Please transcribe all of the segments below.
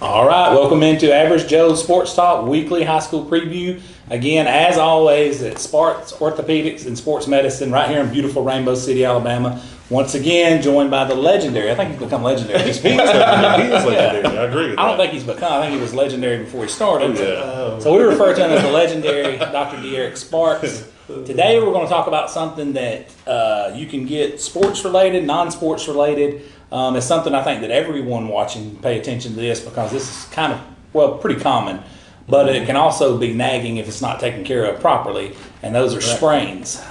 All right, welcome into Average Joe's Sports Talk Weekly High School Preview. Again, as always, at Sparks Orthopedics and Sports Medicine right here in beautiful Rainbow City, Alabama. Once again, joined by the legendary. I think he's become legendary. He is legendary. I agree with that. I don't think he's become. I think he was legendary before he started. Oh, yeah. So we refer to him as the legendary Dr. De'Eric Sparks. Today we're going to talk about something that you can get sports related, non-sports related. It's something I think that everyone watching pay attention to this because this is kind of, pretty common. But it can also be nagging if it's not taken care of properly, and those are sprains.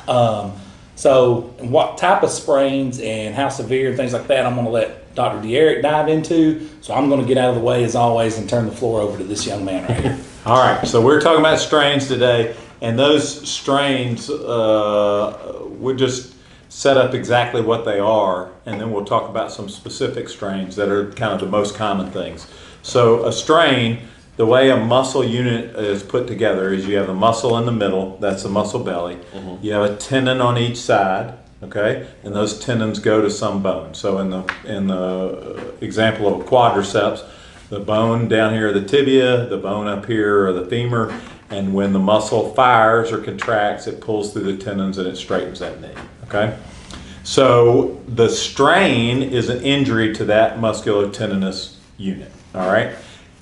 So what type of sprains and how severe and things like that, I'm going to let Dr. De'Eric dive into. So I'm going to get out of the way as always and turn the floor over to this young man right here. All right, so we're talking about strains today, and those strains, we'll just set up exactly what they are, and then we'll talk about some specific strains that are kind of the most common things. So a strain, the way a muscle unit is put together is you have a muscle in the middle, that's the muscle belly. Mm-hmm. You have a tendon on each side, okay? And those tendons go to some bone. So in the example of a quadriceps, the bone down here, the tibia, the bone up here, or the femur, and when the muscle fires or contracts, it pulls through the tendons and it straightens that knee, okay? So the strain is an injury to that musculotendinous unit, all right?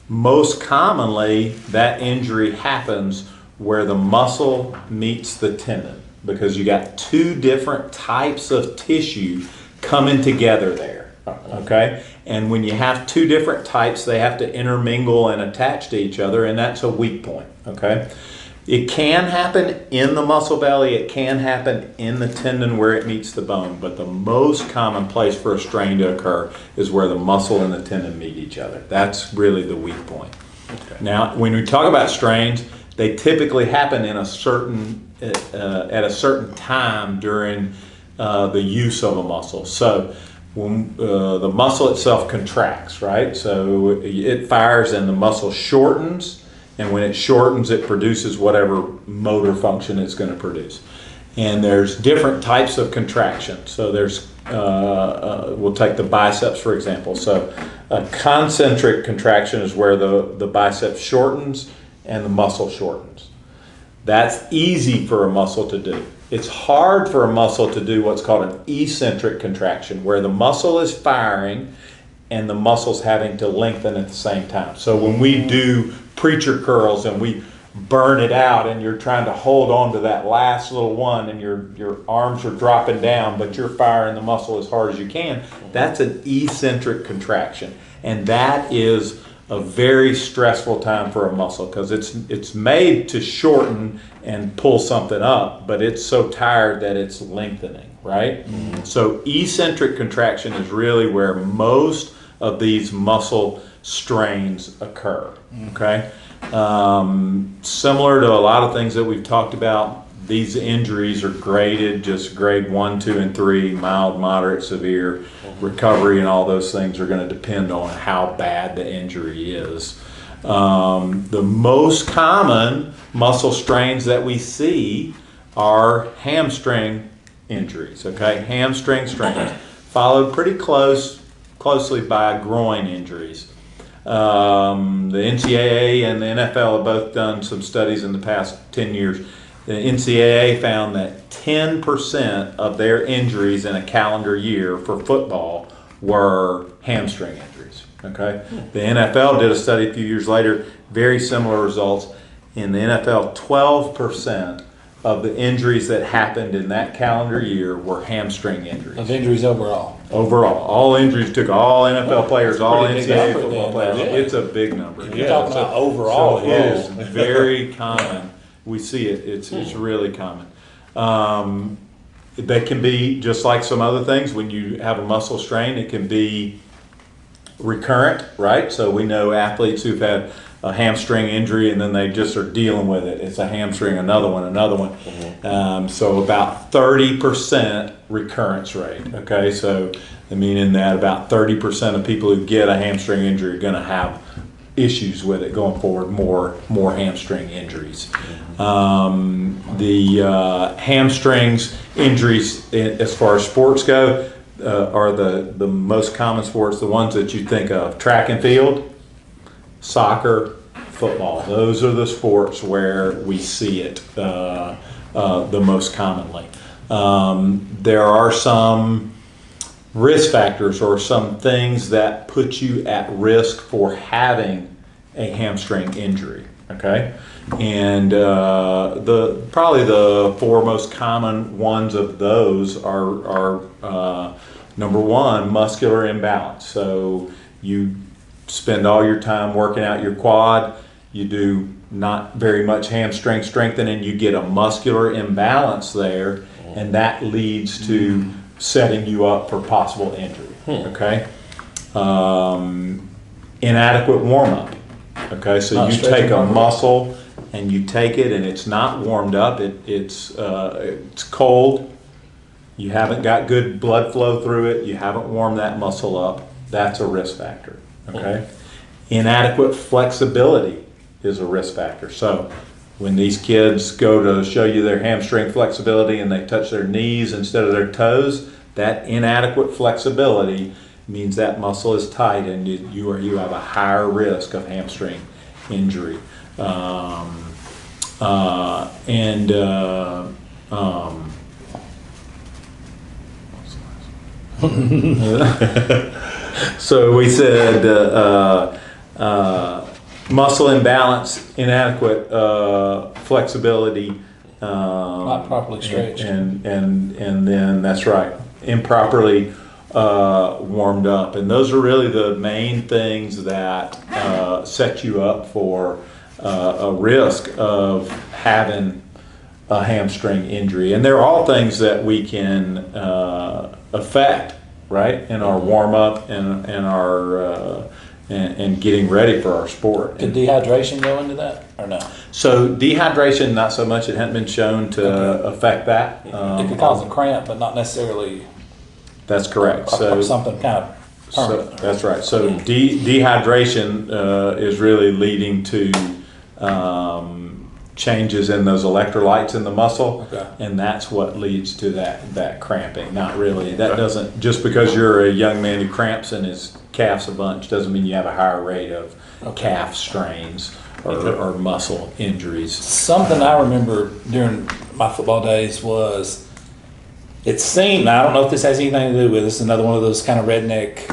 Most commonly, that injury happens where the muscle meets the tendon because you got two different types of tissue coming together there, okay? And when you have two different types, they have to intermingle and attach to each other, and that's a weak point, okay? It can happen in the muscle belly, it can happen in the tendon where it meets the bone, but the most common place for a strain to occur is where the muscle and the tendon meet each other. That's really the weak point. Okay. Now, when we talk about strains, they typically happen in a certain at a certain time during the use of a muscle. So when the muscle itself contracts, right? So it fires and the muscle shortens. And when it shortens, it produces whatever motor function it's going to produce. And there's different types of contraction. So there's, we'll take the biceps for example. So a concentric contraction is where the biceps shortens and the muscle shortens. That's easy for a muscle to do. It's hard for a muscle to do what's called an eccentric contraction, where the muscle is firing and the muscle's having to lengthen at the same time. So when we do preacher curls and we burn it out and you're trying to hold on to that last little one and your arms are dropping down but you're firing the muscle as hard as you can, that's an eccentric contraction. And that is a very stressful time for a muscle because it's made to shorten and pull something up, but it's so tired that it's lengthening, right? Mm-hmm. So eccentric contraction is really where most of these muscle strains occur, okay? Similar to a lot of things that we've talked about, these injuries are graded, just grade 1, 2, and 3, mild, moderate, severe. Recovery and all those things are going to depend on how bad the injury is. The most common muscle strains that we see are hamstring injuries, okay? Hamstring strains, followed pretty closely by groin injuries. The NCAA and the NFL have both done some studies in the past 10 years. The NCAA found that 10% of their injuries in a calendar year for football were hamstring injuries, okay? The NFL did a study a few years later, very similar results. In the NFL, 12% of the injuries that happened in that calendar year were hamstring injuries. Of injuries overall? Overall. All injuries took all NFL players, all NCAA football players. Yeah. It's a big number. You're talking about overall. So it is very common. We see it. It's really common. They can be, just like some other things, when you have a muscle strain, it can be recurrent, right? So we know athletes who've had a hamstring injury and then they just are dealing with it. It's a hamstring, another one. Mm-hmm. So about 30% recurrence rate, okay? So meaning that about 30% of people who get a hamstring injury are going to have issues with it going forward, more hamstring injuries. The hamstrings injuries, as far as sports go, are the most common sports, the ones that you think of. Track and field, soccer, football. Those are the sports where we see it the most commonly. There are some risk factors or some things that put you at risk for having a hamstring injury. Okay, and probably the four most common ones of those are number one, muscular imbalance. So you spend all your time working out your quad, you do not very much hamstring strengthening, you get a muscular imbalance there, and that leads to setting you up for possible injury. Okay, inadequate warm up. Okay, so you take a muscle and you take it and it's not warmed up. It's cold. You haven't got good blood flow through it. You haven't warmed that muscle up. That's a risk factor. Okay, inadequate flexibility is a risk factor. So when these kids go to show you their hamstring flexibility and they touch their knees instead of their toes, that inadequate flexibility means that muscle is tight and you have a higher risk of hamstring injury. So we said muscle imbalance, inadequate flexibility, Not properly stretched. and then that's right, improperly warmed up, and those are really the main things that set you up for a risk of having a hamstring injury. And they're all things that we can affect, right, in our warm up and our and getting ready for our sport. Did dehydration go into that or no? So dehydration, not so much. It hasn't been shown to affect that. It could cause a cramp, but not necessarily. That's correct. Or something kind of permanent. That's right. So dehydration is really leading to changes in those electrolytes in the muscle, and that's what leads to that cramping. Not really. That doesn't, just because you're a young man who cramps in his calves a bunch doesn't mean you have a higher rate of calf strains or muscle injuries. Something I remember during my football days was, it seemed, I don't know if this has anything to do with this, another one of those kind of redneck,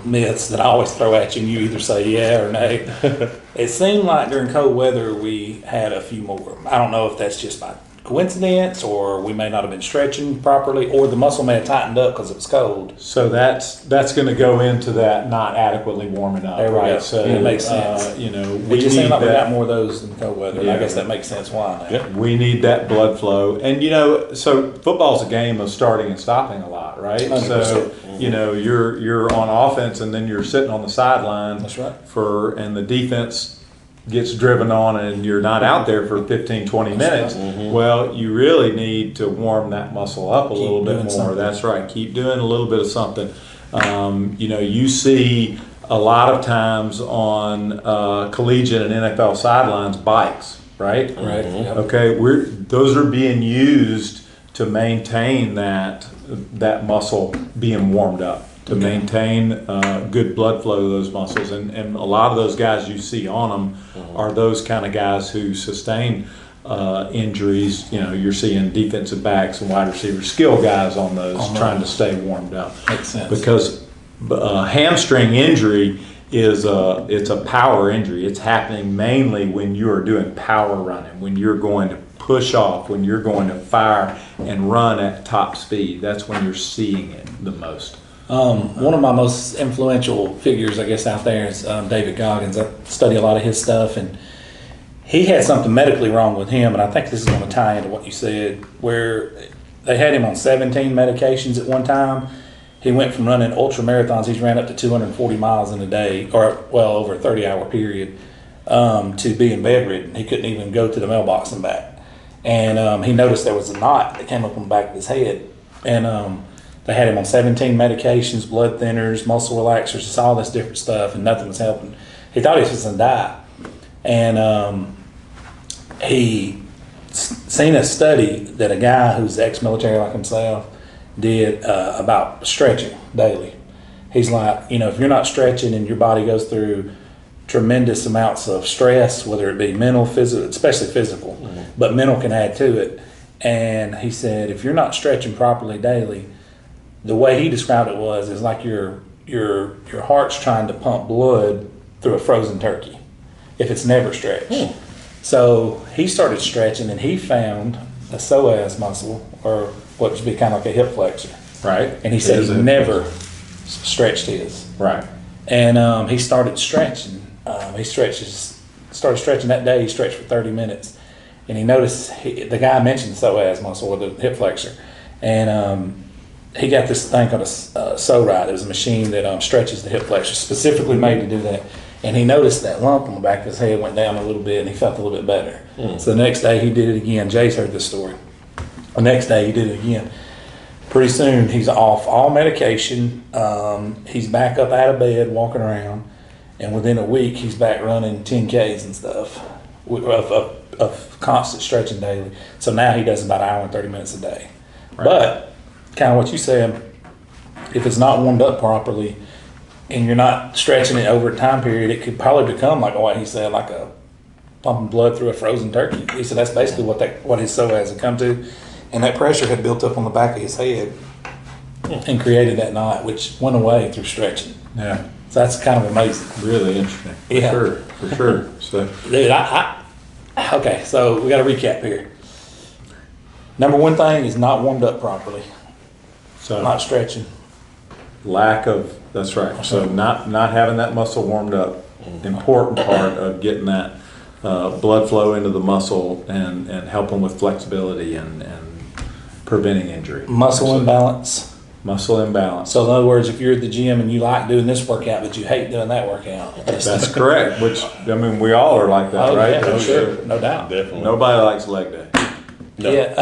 myths that I always throw at you and you either say yeah or nay. It seemed like during cold weather we had a few more. I don't know if that's just by coincidence or we may not have been stretching properly or the muscle may have tightened up because it was cold. So that's going to go into that not adequately warming up. There we go. So it makes sense. We it just seemed like we got more of those in cold weather. Yeah. I guess that makes sense why now. We need that blood flow. And so football's a game of starting and stopping a lot, right? 100%. So you're on offense and then you're sitting on the sideline. That's right. And the defense gets driven on and you're not out there for 15, 20 minutes. Well, you really need to warm that muscle up a little bit more. Something. That's right. Keep doing a little bit of something. You see a lot of times on collegiate and NFL sidelines, bikes, right? Right. Yep. Okay, those are being used to maintain that muscle being warmed up, to maintain good blood flow to those muscles. And a lot of those guys you see on them are those kind of guys who sustain injuries. You're seeing defensive backs and wide receivers, skill guys on those, trying to stay warmed up. Makes sense. Because hamstring injury it's a power injury. It's happening mainly when you are doing power running, when you're going to push off, when you're going to fire and run at top speed. That's when you're seeing it the most. One of my most influential figures, I guess, out there is David Goggins. I study a lot of his stuff, and he had something medically wrong with him, and I think this is going to tie into what you said, where they had him on 17 medications at one time. He went from running ultra marathons, he's ran up to 240 miles in a day, or over a 30-hour period, to being bedridden. He couldn't even go to the mailbox and back. And he noticed there was a knot that came up on the back of his head, and they had him on 17 medications, blood thinners, muscle relaxers, just all this different stuff, and nothing was helping. He thought he was going to die. And he seen a study that a guy who's ex-military like himself did about stretching daily. He's like, if you're not stretching and your body goes through tremendous amounts of stress, whether it be mental, physical, especially physical, but mental can add to it. And he said, if you're not stretching properly daily, the way he described it is like your heart's trying to pump blood through a frozen turkey if it's never stretched. So he started stretching, and he found a psoas muscle, or what would be kind of like a hip flexor. Right. And he said he never stretched his. Right. And he started stretching. Started stretching that day. He stretched for 30 minutes. And he noticed, the guy mentioned the psoas muscle, or the hip flexor. And he got this thing called a pso-ride. It was a machine that stretches the hip flexor, specifically made to do that. And he noticed that lump on the back of his head went down a little bit, and he felt a little bit better. So the next day he did it again. Jay's heard this story. The next day he did it again. Pretty soon he's off all medication. He's back up out of bed, walking around, and within a week he's back running 10Ks and stuff of constant stretching daily. So now he does about an hour and 30 minutes a day. Right. But kind of what you said, if it's not warmed up properly and you're not stretching it over a time period, it could probably become like what he said, like a pumping blood through a frozen turkey. He said that's basically what his psoas had come to, and that pressure had built up on the back of his head and created that knot, which went away through stretching. Yeah. So that's kind of amazing. Really interesting. Yeah. For sure. So, dude, okay, so we got to recap here. Number one thing is not warmed up properly. So not stretching. That's right. So not having that muscle warmed up, important part of getting that blood flow into the muscle and helping with flexibility and preventing injury. Muscle imbalance. Muscle imbalance. So in other words, if you're at the gym and you like doing this workout, but you hate doing that workout. That's correct. Which, I mean, we all are like that, right? Yeah, for sure. No doubt. Definitely. Nobody likes leg day. No. Yeah.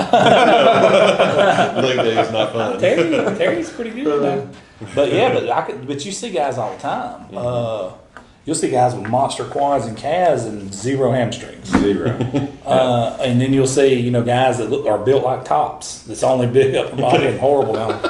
Leg day is not fun. Terry's pretty good now. But yeah, but you see guys all the time. You'll see guys with monster quads and calves and zero hamstrings. Zero. And then you'll see, guys that are built like tops. That's only big upper body and horrible down.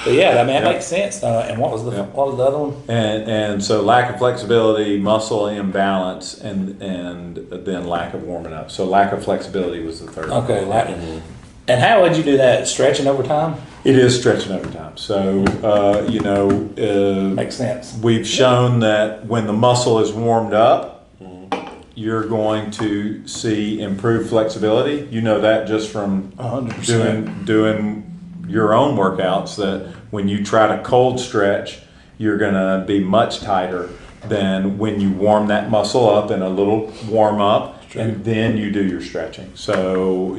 But yeah, I mean, that makes sense. And what was the other one? And so lack of flexibility, muscle imbalance, and then lack of warming up. So lack of flexibility was the third. Okay. And how would you do that? Stretching over time? It is stretching over time. So, makes sense. We've shown that when the muscle is warmed up, you're going to see improved flexibility. You know that just from 100%. doing your own workouts, that when you try to cold stretch, you're going to be much tighter than when you warm that muscle up in a little warm up. And then you do your stretching. So,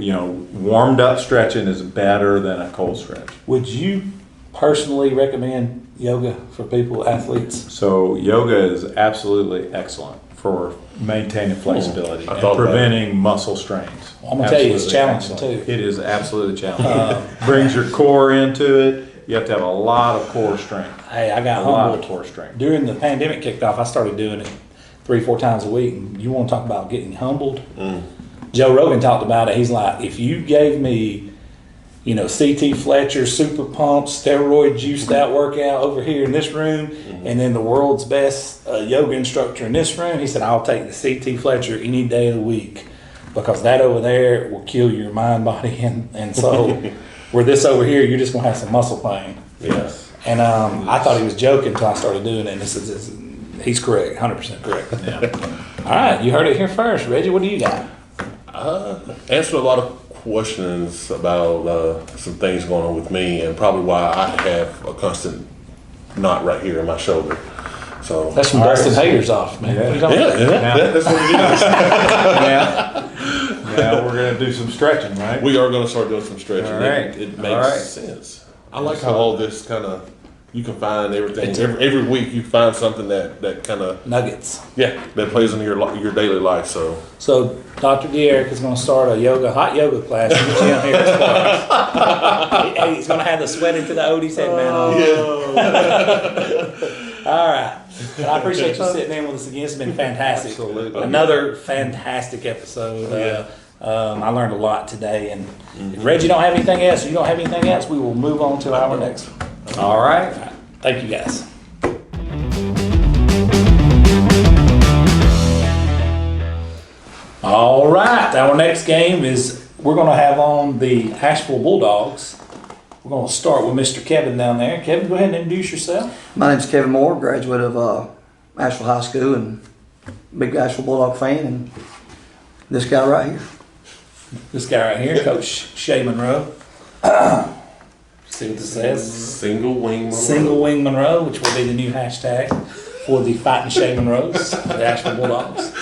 warmed up stretching is better than a cold stretch. Would you personally recommend yoga for people, athletes? So, yoga is absolutely excellent for maintaining flexibility and preventing muscle strains. Well, I'm going to tell you, it's challenging too. It is absolutely challenging. Brings your core into it. You have to have a lot of core strength. Hey, I got a lot humbled. of core strength. During the pandemic kicked off, I started doing it 3-4 times a week. And you want to talk about getting humbled? Joe Rogan talked about it. He's like, if you gave me, CT Fletcher, super pump, steroid juiced out workout over here in this room, and then the world's best yoga instructor in this room, he said, I'll take the CT Fletcher any day of the week, because that over there will kill your mind, body, and soul. Where this over here, you're just going to have some muscle pain. Yes. And I thought he was joking until I started doing it. And he's correct, 100% correct. Yeah. All right, you heard it here first. Reggie, what do you got? Answered a lot of questions about some things going on with me, and probably why I have a constant knot right here in my shoulder. So That's from dusting haters off, man. Yeah. What are you talking about? That's what it is. Now we're going to do some stretching, right? We are going to start doing some stretching. All right. It makes sense. I like how all this kind of, you can find everything. Every week you find something that kind of Nuggets. that plays into your daily life. So Dr. D'Eric is going to start a hot yoga class in the gym here at Sparks. He's going to have the sweat into the Odie's headband on. All right. Well, I appreciate you sitting in with us again. It's been fantastic. Absolutely. Another fantastic episode. I learned a lot today. And if Reggie don't have anything else, you don't have anything else, we will move on to our next one. All right. Thank you, guys. Now our next game is we're going to have on the Ashville Bulldogs. We're going to start with Mr. Kevin down there. Kevin, go ahead and introduce yourself. My name's Kevin Moore, graduate of Ashville High School and big Ashville Bulldog fan, and this guy right here. This guy right here, Coach Shay Monroe. See what this says? Single wing Monroe. Single Wing Monroe, which will be the new hashtag for the Fighting Shay Monroes, the Ashville Bulldogs.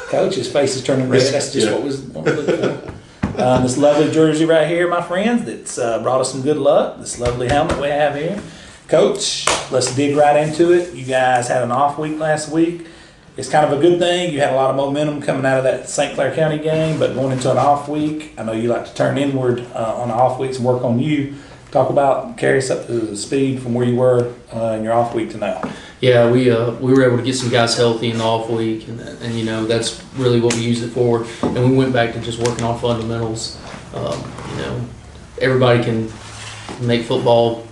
Coach, his face is turning red. That's just what we're looking for. This lovely jersey right here, my friends, that's brought us some good luck. This lovely helmet we have here. Coach, let's dig right into it. You guys had an off week last week. It's kind of a good thing. You had a lot of momentum coming out of that St. Clair County game, but going into an off week, I know you like to turn inward on the off weeks and work on you. Talk about, carry us up to the speed from where you were in your off week to now. Yeah, we were able to get some guys healthy in the off week, and you know that's really what we used it for. And we went back to just working on fundamentals. You know, everybody can make football.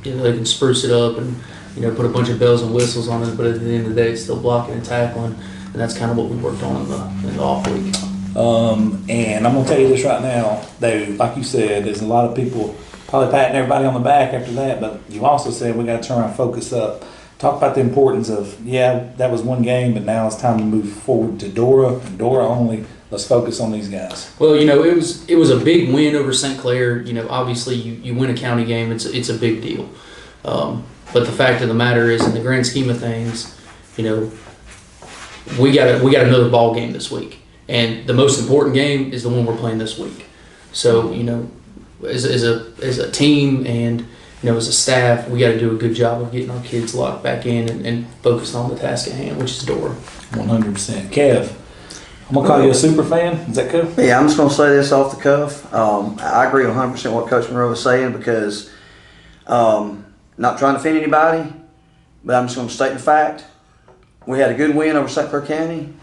You know, they can spruce it up and put a bunch of bells and whistles on it. But at the end of the day, it's still blocking and tackling, and that's kind of what we worked on in the off week. And I'm gonna tell you this right now, Dave. Like you said, there's a lot of people probably patting everybody on the back after that, but you also said we got to turn our focus up. Talk about the importance of, that was one game, but now it's time to move forward to Dora and Dora only. Let's focus on these guys. Well, it was a big win over St. Clair. Obviously you win a county game, it's a big deal. But the fact of the matter is, in the grand scheme of things, we got another ball game this week, and the most important game is the one we're playing this week. So as a team and as a staff, we got to do a good job of getting our kids locked back in and focused on the task at hand, which is Dora. 100%. Kev, I'm going to call you a super fan. Is that cool? Yeah, I'm just going to say this off the cuff. I agree 100% what Coach Monroe was saying, because not trying to offend anybody, but I'm just going to state the fact. We had a good win over St. Clair County,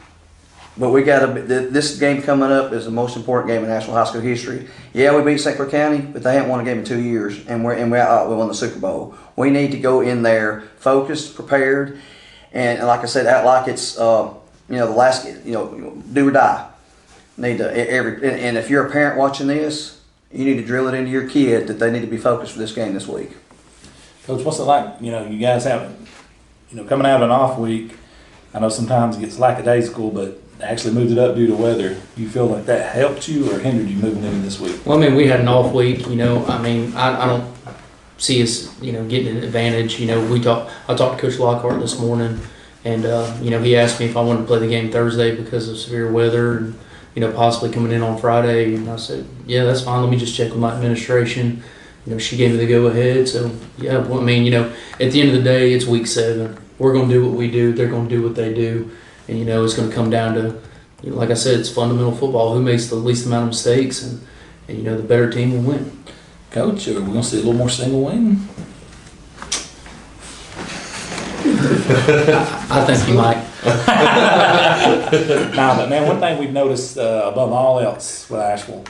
but we got this game coming up is the most important game in Ashville High School history. Yeah, we beat St. Clair County, but they haven't won a game in 2 years, and we won the Super Bowl. We need to go in there focused, prepared, and like I said, act like it's the last do or die. Need to and if you're a parent watching this, you need to drill it into your kid that they need to be focused for this game this week. Coach, what's it like? You guys have, coming out of an off week. I know sometimes it gets lackadaisical, but actually moved it up due to weather. You feel like that helped you or hindered you moving into this week? Well, we had an off week. I don't see us, getting an advantage. I talked to Coach Lockhart this morning, and he asked me if I wanted to play the game Thursday because of severe weather and possibly coming in on Friday. And I said, yeah, that's fine. Let me just check with my administration. She gave me the go ahead. So yeah, at the end of the day, it's week 7. We're going to do what we do. They're going to do what they do. And, it's going to come down to, like I said, it's fundamental football. Who makes the least amount of mistakes, and the better team will win. Coach, are we going to see a little more single wing? I think you might. Nah, but man, one thing we've noticed above all else with Asheville,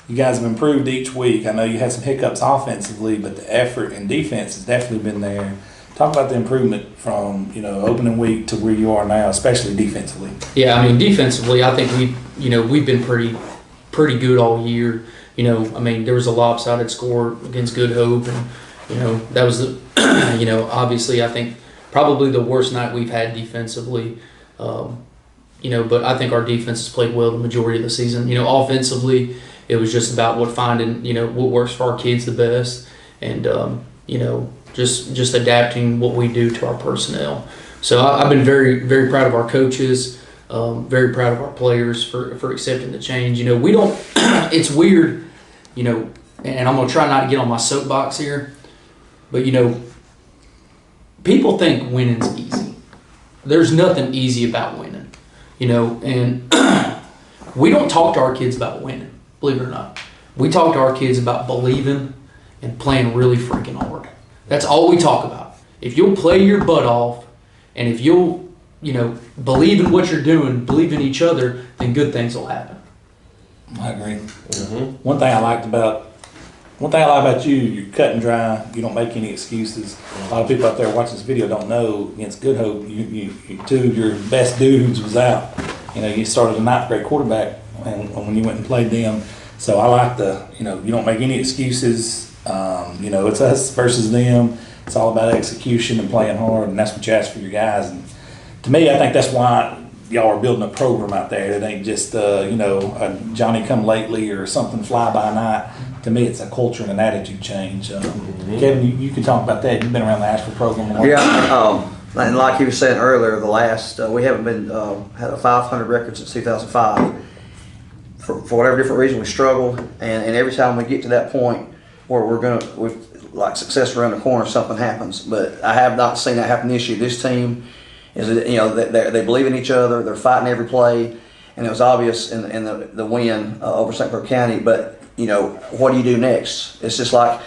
you guys have improved each week. I know you had some hiccups offensively, but the effort and defense has definitely been there. Talk about the improvement from opening week to where you are now, especially defensively. Yeah, defensively, I think we've been pretty good all year. There was a lopsided score against Good Hope, and that was the obviously I think probably the worst night we've had defensively. But I think our defense has played well the majority of the season. Offensively, it was just about finding what works for our kids the best, and just adapting what we do to our personnel. So I've been very, very proud of our coaches, very proud of our players for accepting the change. We don't, it's weird, and I'm going to try not to get on my soapbox here, but people think winning's easy. There's nothing easy about winning, and we don't talk to our kids about winning, believe it or not. We talk to our kids about believing and playing really freaking hard. That's all we talk about. If you'll play your butt off, and if you'll, believe in what you're doing, believe in each other, then good things will happen. I agree. Mm-hmm. One thing I like about you, you're cut and dry. You don't make any excuses. A lot of people out there watching this video don't know against Good Hope, two of your best dudes was out. You started a 9th grade quarterback and when you went and played them. So I like you don't make any excuses. It's us versus them. It's all about execution and playing hard, and that's what you ask for your guys. And to me, I think that's why y'all are building a program out there. It ain't just a Johnny come lately or something fly by night. To me, it's a culture and an attitude change. Kevin, you can talk about that. You've been around the Ashville program a long time. And like he was saying earlier, we haven't been had a 500 record since 2005. For whatever different reason, we struggled, and every time we get to that point where we've like success around the corner, something happens. But I have not seen that happen this year. This team is, they believe in each other. They're fighting every play, and it was obvious in the win over St. Clair County. But what do you do next? It's like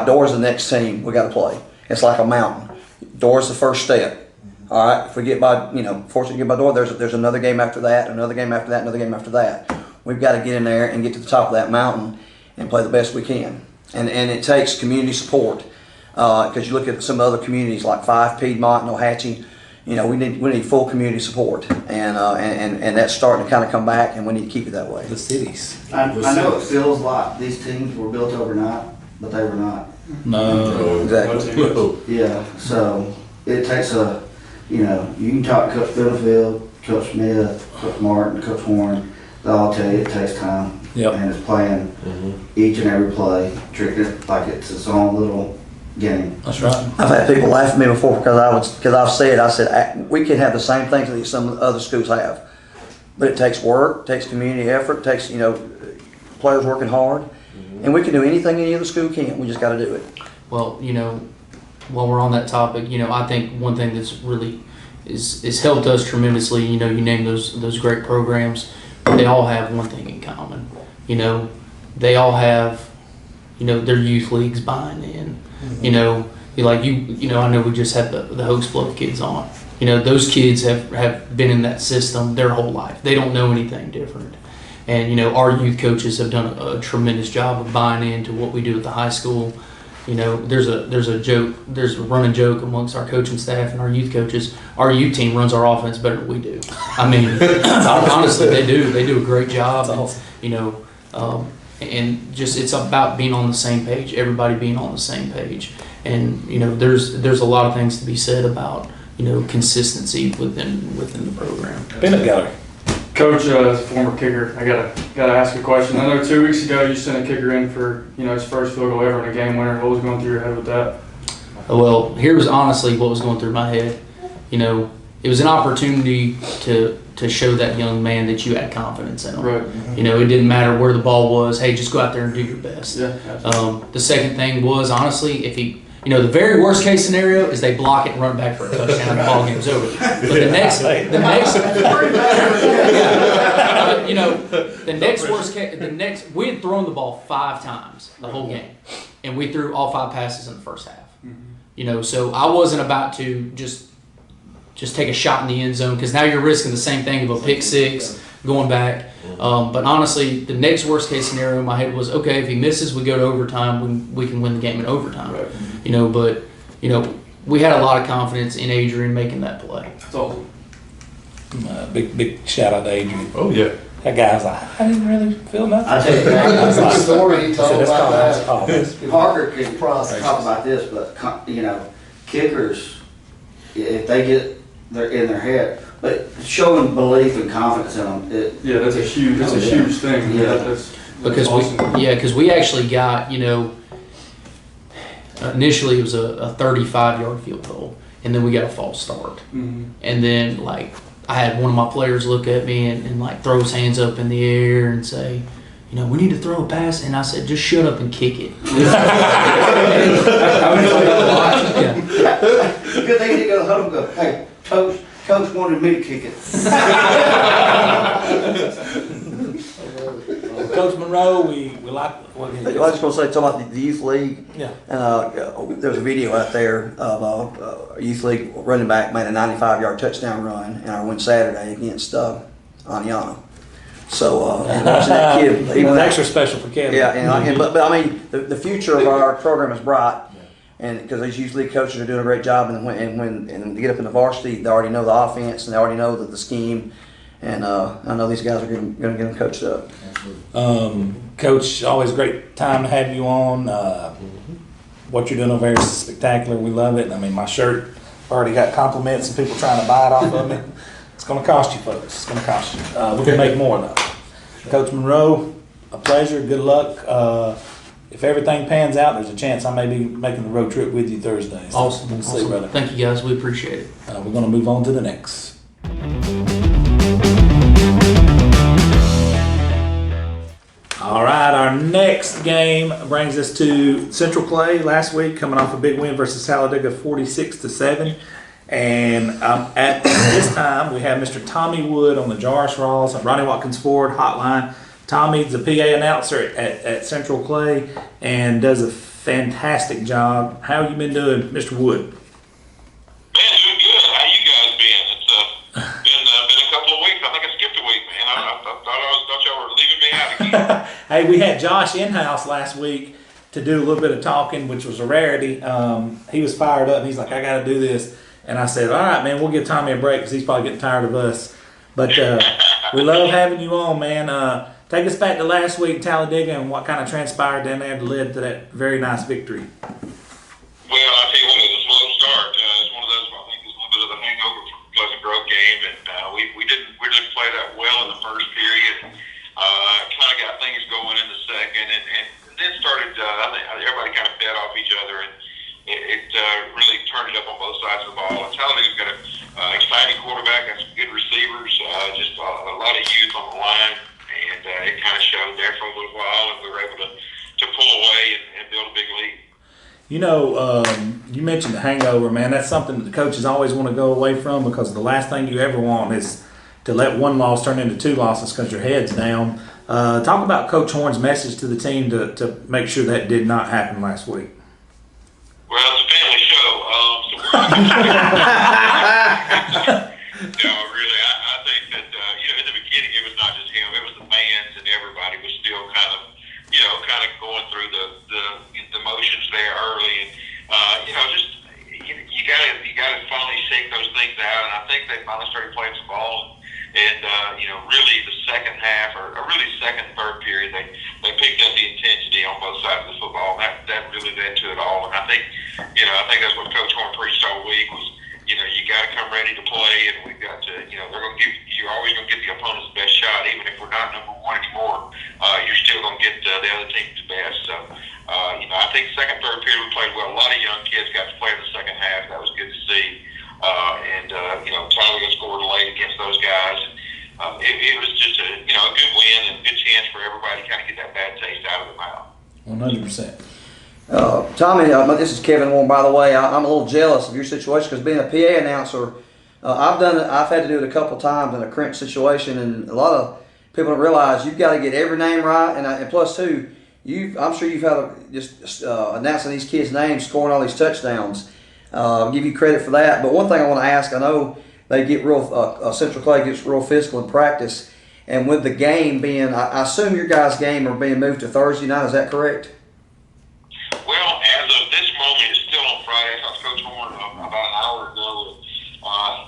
Dora's the next team we got to play. It's like a mountain. Dora's the first step. All right. If we get by, fortunately get by Dora, there's another game after that, another game after that, another game after that. We've got to get in there and get to the top of that mountain and play the best we can. And it takes community support, because you look at some other communities like Fyffe, Piedmont, and Ohatchee. We need full community support, and that's starting to kind of come back, and we need to keep it that way. The cities. I know it feels like these teams were built overnight, but they were not. No. Exactly. Yeah, so it takes you can talk to Coach Fiddlefield, Coach Smith, Coach Martin, Coach Horn. They'll all tell you it takes time. Yep. And it's playing each and every play, treating it like it's its own little game. That's right. I've had people laugh at me before because I've said we can have the same things that some other schools have, but it takes work, takes community effort, takes players working hard, and we can do anything any other school can. We just got to do it. Well, while we're on that topic, I think one thing that's really is helped us tremendously. You name those great programs. They all have one thing in common. They all have, their youth leagues buying in. I know we just had the Hoax Bluff kids on. Those kids have been in that system their whole life. They don't know anything different. And, our youth coaches have done a tremendous job of buying into what we do at the high school. There's a running joke amongst our coaching staff and our youth coaches. Our youth team runs our offense better than we do. I mean, honestly, they do. They do a great job. That's awesome. And just it's about being on the same page. Everybody being on the same page. And there's a lot of things to be said about consistency within the program. Peanut gallery. Coach, as a former kicker, I gotta ask a question. I know 2 weeks ago you sent a kicker in for his first field goal ever in a game winner. What was going through your head with that? Well, here's honestly what was going through my head. It was an opportunity to show that young man that you had confidence in him. Right. It didn't matter where the ball was. Hey, just go out there and do your best. Yeah. Absolutely. The second thing was honestly, if he. The very worst case scenario is they block it and run back for a touchdown and the ball game's over. But the next we had thrown the ball 5 times the whole game, and we threw all 5 passes in the first half. So I wasn't about to just take a shot in the end zone, because now you're risking the same thing of a pick 6 going back. But honestly, the next worst case scenario in my head was, okay, if he misses, we go to overtime. We can win the game in overtime. Right. But we had a lot of confidence in Adrian making that play. That's awesome. Big shout out to Adrian. Oh yeah. That guy was like, I didn't really feel nothing. I tell you, The story he told about that. that. Parker could talk about this, but kickers, if they get in their head, but showing belief and confidence in them, That's a huge thing. Yeah. That's Because awesome. we actually got, initially it was a 35-yard field goal, and then we got a false start. Mhm. And then, I had one of my players look at me and throw his hands up in the air and say, we need to throw a pass. And I said, just shut up and kick it. Yeah. Good thing he didn't go to the huddle and go, hey, Coach wanted me to kick it. Coach Monroe, we like what he I was just going to say, talking about the youth league. Yeah. And there's a video out there of a youth league running back made a 95-yard touchdown run in our win Saturday against Aniana. So and watching that kid, It was extra special for Kevin. yeah, but I mean the future of our program is bright, and because these youth league coaches are doing a great job, and when they get up in the varsity, they already know the offense and they already know the scheme. and I know these guys are going to get them coached up. Coach, always great time to have you on. What you're doing over there is spectacular. We love it. I mean, my shirt already got compliments and people trying to buy it off of me. It's going to cost you, folks. It's going to cost you. We can make more, though. Coach Monroe, a pleasure. Good luck. If everything pans out, there's a chance I may be making the road trip with you Thursday. So Awesome. we'll see, Awesome. brother. Thank you, guys. We appreciate it. We're going to move on to the next. All right, our next game brings us to Central Clay last week, coming off a big win versus Talladega 46-7. And at this time, we have Mr. Tommy Wood on the Joris Rawls, Ronnie Watkins Ford hotline. Tommy's the PA announcer at Central Clay and does a fantastic job. How you been doing, Mr. Wood? Man, doing good. How you guys been? It's been a couple of weeks. I think I skipped a week, man. I thought y'all were leaving me out again. Hey, we had Josh in-house last week to do a little bit of talking, which was a rarity. He was fired up. He's like, I got to do this. And I said, all right, man, we'll give Tommy a break because he's probably getting tired of us. But we love having you on, man. Take us back to last week, Talladega, and what kind of transpired down there that led to that very nice victory. Well, I tell you what, it was a slow start. It's one of those, I think, it was a little bit of a hangover from the Pleasant Grove game, and we didn't play that well in the first period. Kind of got things going in the second, and then started. I think everybody kind of fed off each other, and it really turned it up on both sides of the ball. And Talladega's got an exciting quarterback and some good receivers, just a lot of youth on the line, and it kind of showed there for a little while, and we were able to pull away and build a big lead. You know, you mentioned the hangover, man. That's something that the coaches always want to go away from because the last thing you ever want is to let one loss turn into two losses because your head's down. Talk about Coach Horn's message to the team to make sure that did not happen last week. Well, it's a family show, so we're not No, really, I think that, in the beginning, it was not just him, it was the fans, and everybody was still kind of going through the motions there early, and, you gotta finally shake those things out, and I think they finally started playing some ball, and really the second half, or really second and third period, they picked up the intensity on both sides of the football, and that really led to it all, and I think that's what Coach Horn preached all week was, you got to come ready to play, and we've got to, they're going to give, you're always going to get the opponent's best shot, even if we're not number one anymore, you're still going to get the other team's best. So, I think second, third period we played well. A lot of young kids got to play in the second half. That was good to see. Tyler scored late against those guys. It was just a good win and a good chance for everybody to kind of get that bad taste out of their mouth. 100%. Tommy, this is Kevin Warren, by the way. I'm a little jealous of your situation because being a PA announcer, I've had to do it a couple times in a crunch situation, and a lot of people don't realize you've got to get every name right, and plus too, I'm sure you've had just announcing these kids' names, scoring all these touchdowns. I'll give you credit for that. But one thing I want to ask, I know they get Central Clay gets real physical in practice, and with the game being, I assume your guys' game are being moved to Thursday night. Is that correct? Well, as of this moment, it's still on Friday. I was Coach Horn about an hour ago.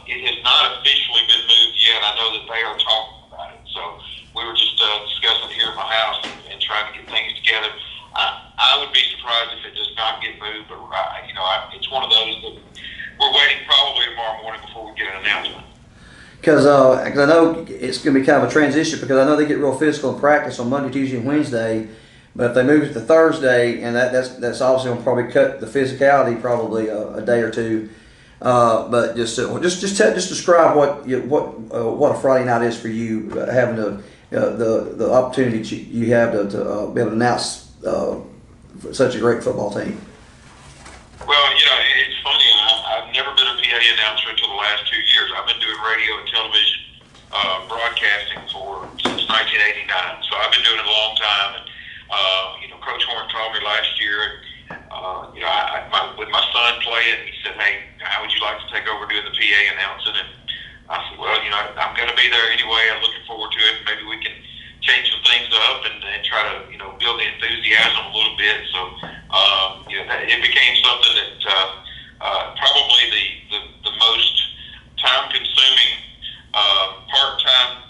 It has not officially been moved yet. I know that they are talking about it. So we were just discussing here at my house and trying to get things together. I would be surprised if it does not get moved, but it's one of those that we're waiting probably tomorrow morning before we get an announcement. Because I know it's going to be kind of a transition because I know they get real physical in practice on Monday, Tuesday, and Wednesday. But if they move it to Thursday, and that's obviously going to probably cut the physicality probably a day or two. But just describe what a Friday night is for you, having the opportunity you have to be able to announce such a great football team. Well, it's funny. I've never been a PA announcer until the last 2 years. I've been doing radio and television broadcasting since 1989. So I've been doing it a long time. And, Coach Horn called me last year, and with my son playing, he said, "Hey, how would you like to take over doing the PA announcing?" And I said, "Well, I'm going to be there anyway. I'm looking forward to it. Maybe we can change some things up and try to, build the enthusiasm a little bit." So, it became something that probably the most time-consuming part-time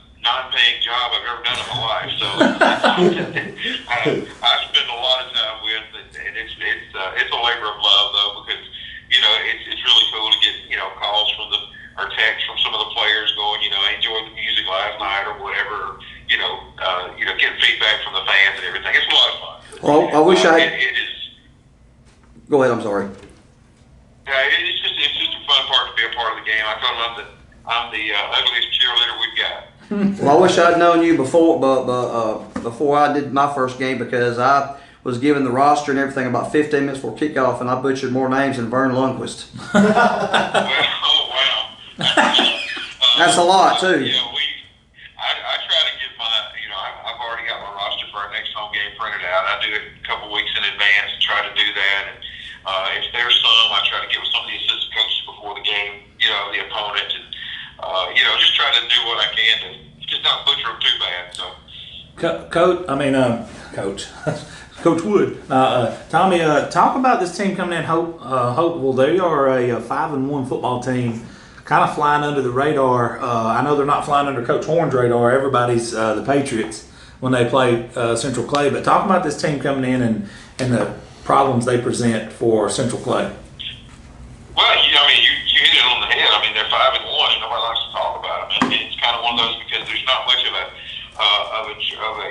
I spend a lot of time with, and it's a labor of love though, because it's really cool to get calls from or texts from some of the players going, I enjoyed the music last night or whatever, getting feedback from the fans and everything. It's a lot of fun. Well, I wish I had. It is. Go ahead. I'm sorry. It's just a fun part to be a part of the game. I told them I'm the ugliest cheerleader we've got. Well, I wish I'd known you before, before I did my first game, because I was given the roster and everything about 15 minutes before kickoff, and I butchered more names than Vern Lundquist. Well, oh wow. That's a lot too. I try to get I've already got my roster for our next home game printed out. I do it a couple weeks in advance and try to do that. And if there's some, I try to get with some of the assistant coaches before the game, the opponent, and just try to do what I can to just not butcher them too bad. So, Coach. Coach Wood. Tommy, talk about this team coming in, Holtville. They are a 5-1 football team, kind of flying under the radar. I know they're not flying under Coach Horn's radar. Everybody's the Patriots when they play Central Clay. But talk about this team coming in and the problems they present for Central Clay. Well, you hit it on the head. They're 5-1, and nobody likes to talk about them. And it's kind of one of those because there's not much of a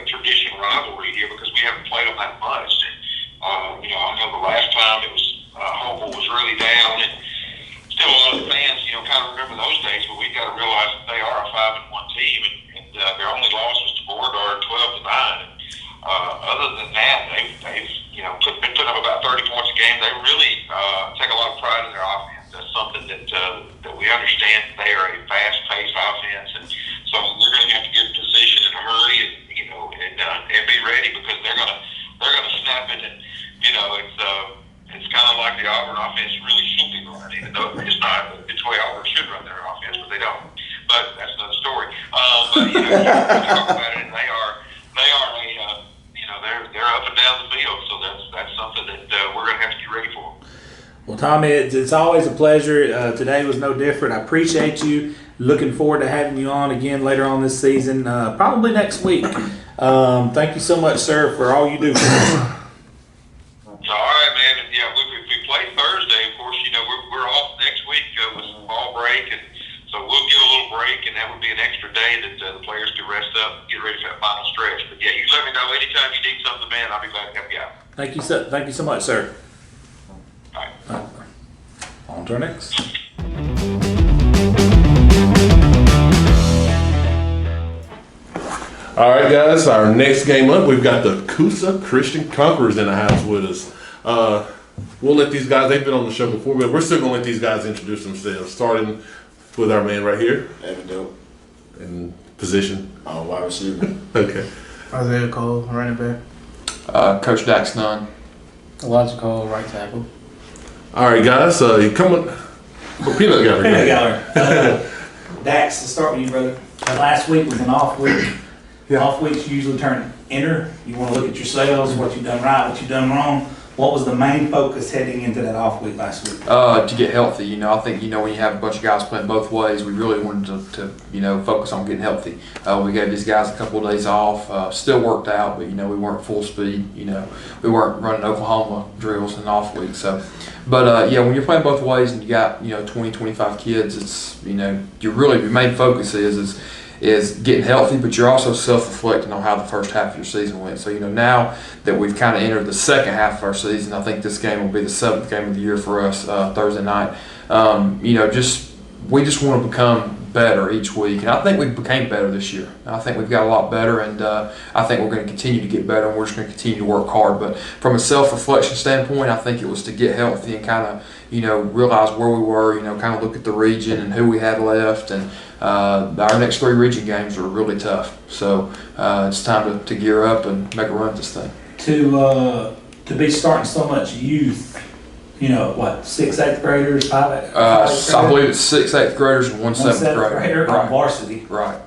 tradition rivalry here because we haven't played them that much. And, I know the last time it was Holtville was really down, and still a lot of the fans, kind of remember those days. But we've got to realize that they are a 5-1 team, and their only loss was to Beauregard, 12-9. And other than that, they've been putting up about 30 points a game. They really take a lot of pride in their offense. That's something that we understand. They are a fast-paced offense, and so we're going to have to get in position in a hurry, and be ready because they're gonna snap it. And it's kind of like the Auburn offense really should be run, even though it's not. It's the way Auburn should run their offense, but they don't. But that's another story. You talk about it, and they are they're up and down the field. So that's something that we're going to have to get ready for. Well, Tommy, it's always a pleasure. Today was no different. I appreciate you. Looking forward to having you on again later on this season, probably next week. Thank you so much, sir, for all you do for us. All right, man. And if we play Thursday, of course, we're off next week with fall break, and so we'll get a little break, and that would be an extra day that the players can rest up and get ready for that final stretch. But you let me know anytime you need something, man. I'll be glad to help you out. Thank you so much, sir. All right. On to our next. All right, guys. Our next game up, we've got the Coosa Christian Conquerors in the house with us. We'll let these guys. They've been on the show before, but we're still gonna let these guys introduce themselves. Starting with our man right here. Evan Dope. In position. Wide receiver. Okay. Isaiah Cole, running back. Coach Dax Nunn. Elijah Cole, right tackle. All right, guys. You come on. Peanut gallery. Peanut gallery. Dax, to start with you, brother. Last week was an off week. Off weeks usually turn inner. You want to look at your sales, what you've done right, what you've done wrong. What was the main focus heading into that off week last week? To get healthy. I think, when you have a bunch of guys playing both ways, we really wanted to focus on getting healthy. We gave these guys a couple of days off. Still worked out, but, we weren't full speed. We weren't running Oklahoma drills in the off week. So, but when you're playing both ways and you got, 20, 25 kids, it's, your main focus is getting healthy, but you're also self-reflecting on how the first half of your season went. So, now that we've kind of entered the second half of our season, I think this game will be the 7th game of the year for us Thursday night. We just want to become better each week, and I think we became better this year. I think we've got a lot better, and I think we're going to continue to get better, and we're just going to continue to work hard. But from a self-reflection standpoint, I think it was to get healthy and kind of, realize where we were, kind of look at the region and who we had left, and our next 3 region games are really tough. So it's time to gear up and make a run at this thing. To be starting so much youth, 6th, 8th graders, 5th? I believe it's 6 8th graders and one 7th grader. On varsity. Right.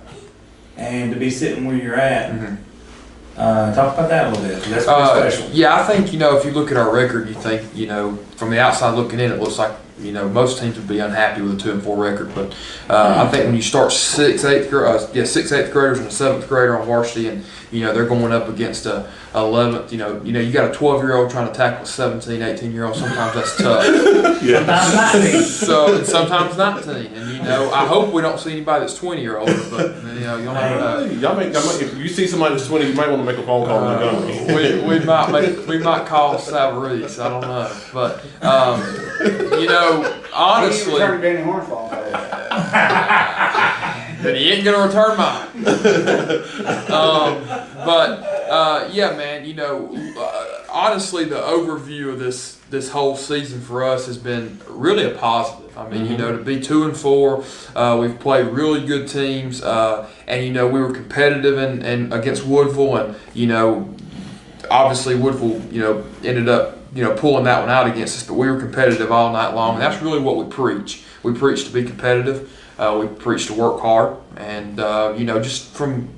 And to be sitting where you're at. Mm-hmm. Talk about that a little bit. That's pretty special. Yeah, I think, if you look at our record, you think, from the outside looking in, it looks like most teams would be unhappy with a 2-4 record. But I think when you start 6th, 8th graders and a 7th grader on varsity, and they're going up against a 11th. You got a 12-year-old trying to tackle a 17, 18-year-old. Sometimes that's tough. Sometimes 19. So and sometimes 19. And I hope we don't see anybody that's 20 or older. But you'll never know. If you see somebody that's 20, you might want to make a phone call to Montgomery. we might call Savarese. I don't know, but honestly, Turn Danny Hornswall. then he ain't gonna return mine. Yeah, man. Honestly, the overview of this whole season for us has been really a positive. I mean, to be 2-4, we've played really good teams, and we were competitive and against Woodville, and obviously Woodville, ended up pulling that one out against us, but we were competitive all night long, and that's really what we preach. We preach to be competitive. We preach to work hard, and just from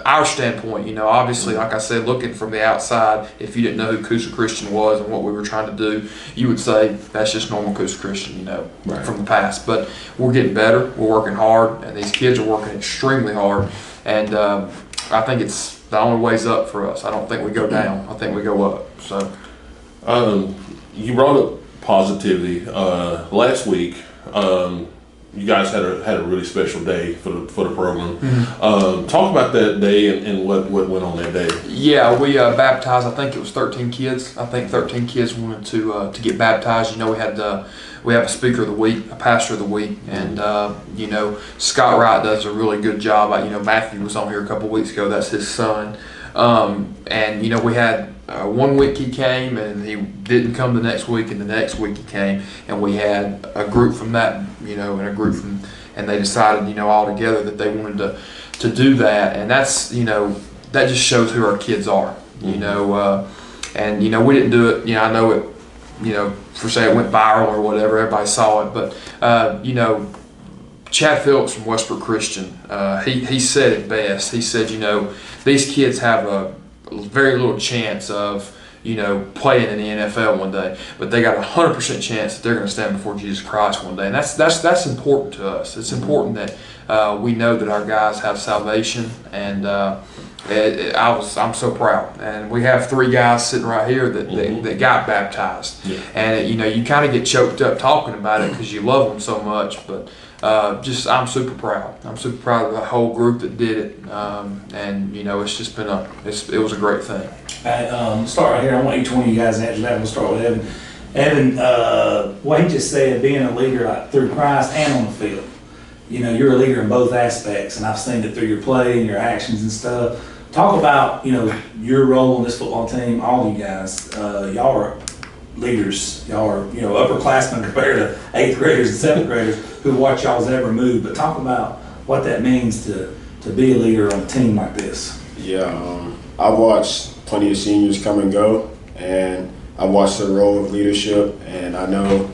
our standpoint, obviously, like I said, looking from the outside, if you didn't know who Coosa Christian was and what we were trying to do, you would say that's just normal Coosa Christian, from the past. But we're getting better, we're working hard, and these kids are working extremely hard, and I think it's the only way's up for us. I don't think we go down. I think we go up. So, you brought up positivity last week. You guys had a really special day for the program. Talk about that day and what went on that day. Yeah, we baptized. I think it was 13 kids. I think 13 kids wanted to get baptized. We have a speaker of the week, a pastor of the week, and Scott Wright does a really good job. Matthew was on here a couple weeks ago. That's his son. And we had 1 week he came and he didn't come the next week, and the next week he came, and we had a group from that, and a group from, and they decided, all together that they wanted to do that, and that's, that just shows who our kids are, and we didn't do it, I know it, for say it went viral or whatever, everybody saw it, but Chad Phillips from Westbrook Christian, he said it best. He said, these kids have a very little chance of, playing in the NFL one day, but they got a 100% chance that they're going to stand before Jesus Christ one day, and that's important to us. It's important that we know that our guys have salvation, and I'm so proud. And we have 3 guys sitting right here that got baptized, and you kind of get choked up talking about it because you love them so much, but. I'm super proud. I'm super proud of the whole group that did it, and it's just been it was a great thing. Start right here. I want each one of you guys to answer that. We'll start with Evan. Evan, what he just said, being a leader through Christ and on the field. You're a leader in both aspects, and I've seen it through your play and your actions and stuff. Talk about your role in this football team. All of you guys, y'all are leaders. Y'all are upperclassmen compared to 8th graders and 7th graders who watch y'all's every move. But talk about what that means to be a leader on a team like this. Yeah, I've watched plenty of seniors come and go, and I've watched the role of leadership, and I know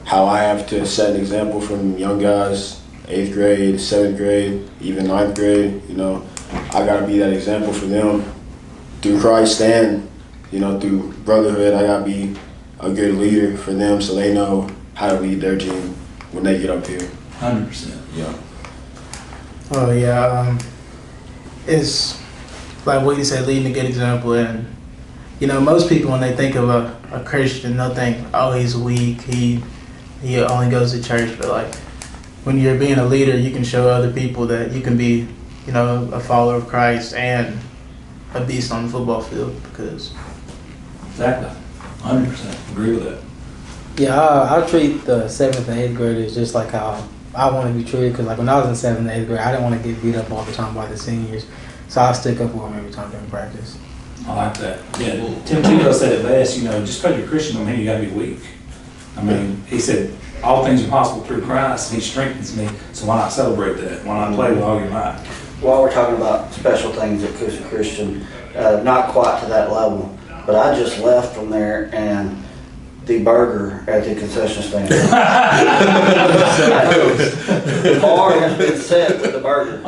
how I have to set an example from young guys, 8th grade, 7th grade, even 9th grade. I got to be that example for them through Christ, and through brotherhood. I got to be a good leader for them so they know how to lead their team when they get up here. 100%. Yeah. Oh yeah, it's like what you said, leading a good example, and most people when they think of a Christian, they'll think, oh, he's weak, he only goes to church, but like when you're being a leader, you can show other people that you can be, a follower of Christ and a beast on the football field, because Exactly. 100%. Agree with that. Yeah, I treat the 7th and 8th graders just like how I want to be treated, because like when I was in 7th and 8th grade, I didn't want to get beat up all the time by the seniors, so I stick up for them every time during practice. I like that. Yeah, Tim Tebow said it best, just because you're Christian don't mean you got to be weak. I mean, he said, all things are possible through Christ, and he strengthens me, so why not celebrate that? Why not play with all your might? While we're talking about special things at Coosa Christian, not quite to that level, but I just left from there, and the burger at the concession stand. The bar has been set with the burger.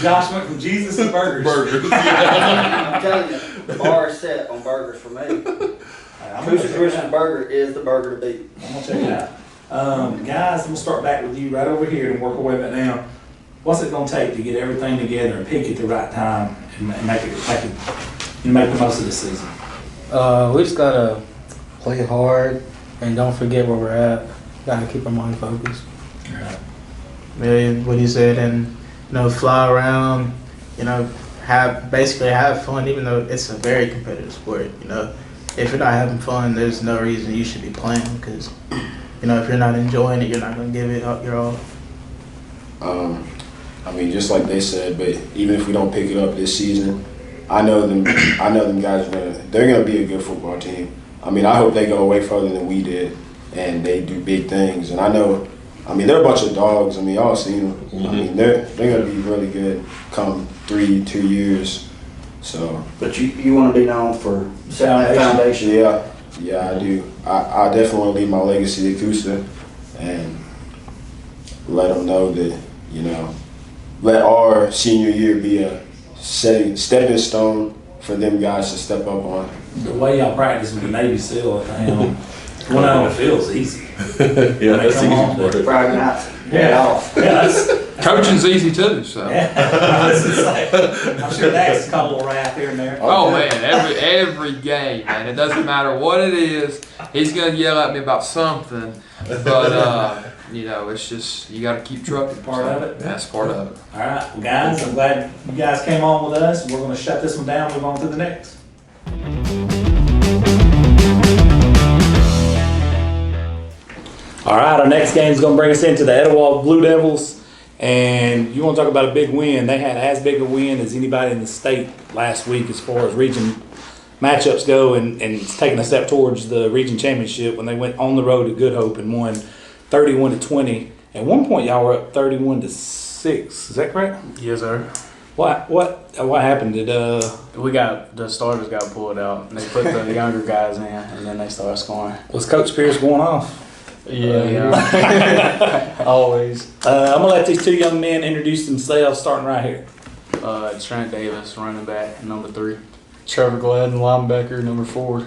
Josh went from Jesus to burgers. I'm telling you, the bar is set on burgers for me. Coosa Christian burger is the burger to beat. I'm gonna check it out. Guys, I'm gonna start back with you right over here and work our way back down. What's it gonna take to get everything together and peak at the right time and make the most of the season? We just gotta play hard and don't forget where we're at. Gotta keep our mind focused. Yeah, what he said, and fly around, have fun, even though it's a very competitive sport. If you're not having fun, there's no reason you should be playing, because if you're not enjoying it, you're not gonna give it up your all. I mean, just like they said, but even if we don't pick it up this season, I know them guys they're gonna be a good football team. I mean, I hope they go way further than we did and they do big things. And they're a bunch of dogs. I mean, y'all seen them. Mm-hmm. I mean, they're gonna be really good come 2 years. So. But you want to be known for setting that foundation. Yeah, I do. I definitely want to leave my legacy at Coosa and let them know that, let our senior year be a stepping stone for them guys to step up on. The way y'all practice with the Navy SEAL at the helm, one out on the field's easy. Yeah, that's easy. Friday nights. Coaching's easy too, so. I'm sure that's a couple of rap here and there. Oh man, every game, man. It doesn't matter what it is. He's gonna yell at me about something, but it's just you got to keep trucking. Part of it. That's part of it. All right, well, guys, I'm glad you guys came on with us. We're going to shut this one down. Move on to the next. All right, our next game is going to bring us into the Etowah Blue Devils. And you want to talk about a big win. They had as big a win as anybody in the state last week as far as region matchups go, and it's taking a step towards the region championship when they went on the road to Good Hope and won 31-20. At one point, y'all were up 31-6. Is that correct? Yes, sir. What happened? The starters got pulled out. They put the younger guys in, and then they started scoring. Was Coach Pierce going off? Yeah. Always. I'm gonna let these two young men introduce themselves, starting right here. Trent Davis, running back, number 3. Trevor Gladden, linebacker, number 4.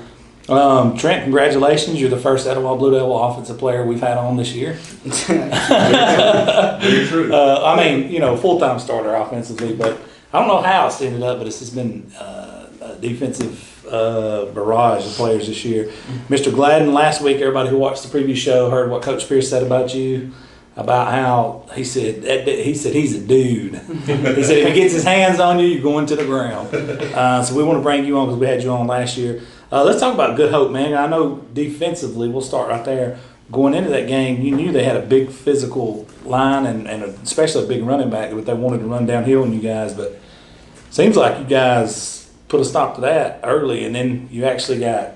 Trent, congratulations! You're the first Etowah Blue Devil offensive player we've had on this year. Very true. Full-time starter offensively, but I don't know how it's ended up, but it's just been a defensive barrage of players this year. Mr. Gladden, last week, everybody who watched the preview show heard what Coach Pierce said about you, about how he said he's a dude. He said if he gets his hands on you, you're going to the ground. So we want to bring you on because we had you on last year. Let's talk about Good Hope, man. I know defensively, we'll start right there. Going into that game, you knew they had a big physical line and especially a big running back, but they wanted to run downhill on you guys. But seems like you guys put a stop to that early, and then you actually got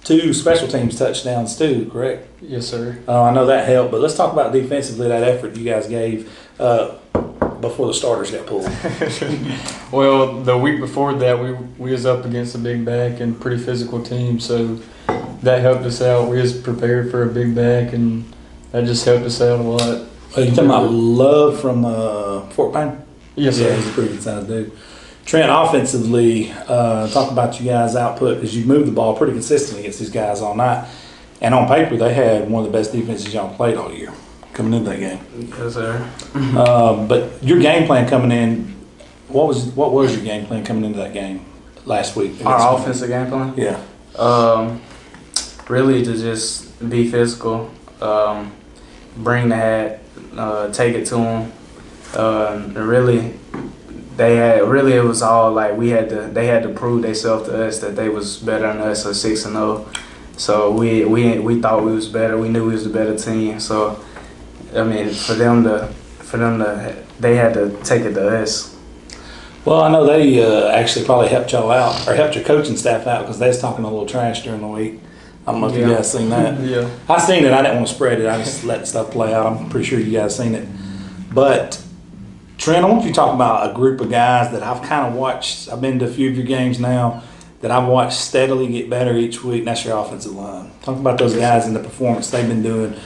2 special teams touchdowns too, correct? Yes, sir. I know that helped, but let's talk about defensively, that effort you guys gave before the starters got pulled. Well, the week before that, we was up against a big back and pretty physical team, so that helped us out. We was prepared for a big back, and that just helped us out a lot. Are you talking about Love from Fort Payne? Yes, sir. Yeah, he's a pretty good sized dude. Trent, offensively, talk about you guys' output, because you moved the ball pretty consistently against these guys all night. And on paper, they had one of the best defenses y'all played all year coming into that game. Yes, sir. But your game plan coming in, what was your game plan coming into that game last week? Our offensive game plan? Yeah. Really to just be physical, bring the hat, take it to them. It was all like they had to prove themselves to us that they was better than us, 6-0. So we thought we was better. We knew we was the better team. So for them to they had to take it to us. Well, I know they actually probably helped y'all out, or helped your coaching staff out, because they was talking a little trash during the week. I don't know if you guys seen that. Yeah. I seen it. I didn't want to spread it. I just let stuff play out. I'm pretty sure you guys seen it. But Trent, I want you to talk about a group of guys that I've kind of watched. I've been to a few of your games now that I've watched steadily get better each week, and that's your offensive line. Talk about those guys and the performance they've been doing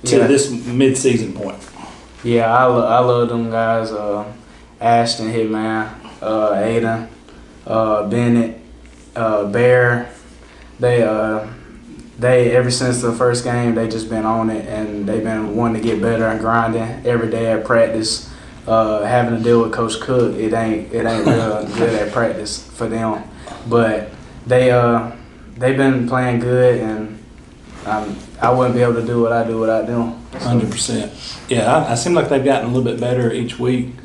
to this mid-season point. Yeah, I love them guys. Ashton, Hitman, Aiden, Bennett, Bear. they ever since the first game they just been on it, and they've been wanting to get better and grinding every day at practice. Having to deal with Coach Cook, it ain't real good at practice for them, but they've been playing good, and I wouldn't be able to do what I do without them. 100%. Yeah, I seem like they've gotten a little bit better each week,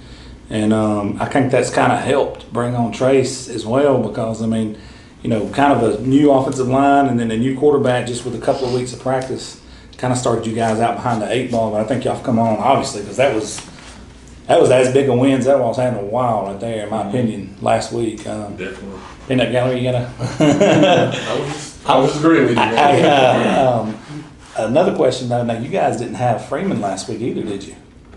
and I think that's kind of helped bring on Trace as well, because I mean, you know, kind of a new offensive line and then a new quarterback just with a couple of weeks of practice kind of started you guys out behind the 8 ball. But I think y'all have come on, obviously, because that was as big a win as that was had in a while right there, in my opinion, last week. Definitely. In that gallery, you gotta. I was agreeing with you. Another question though. Now you guys didn't have Freeman last week either, did you?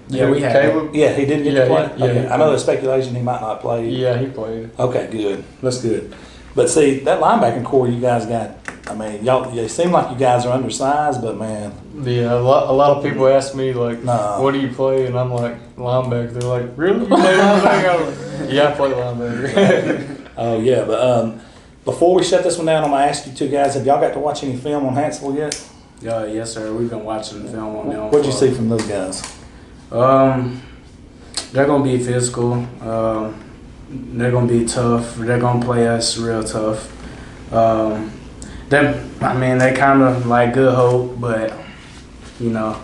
Yeah, we had. Caleb? Yeah, he didn't get to play. Yeah, Okay. he I know there's speculation he might not play. Yeah, he played. Okay, good. That's good. But see, that linebacking core you guys got. I mean, y'all. They seem like you guys are undersized, but man. Yeah, a lot of people ask me like, Nah. what do you play? And I'm like, linebacker. They're like, really? You play linebacker? I'm like, yeah, I play linebacker. Oh yeah, but before we shut this one down, I'm gonna ask you two guys: have y'all got to watch any film on Hanceville yet? Yes, sir. We've been watching the film on them. What'd you see from those guys? They're gonna be physical. They're gonna be tough. They're gonna play us real tough. They kind of like Good Hope, but you know,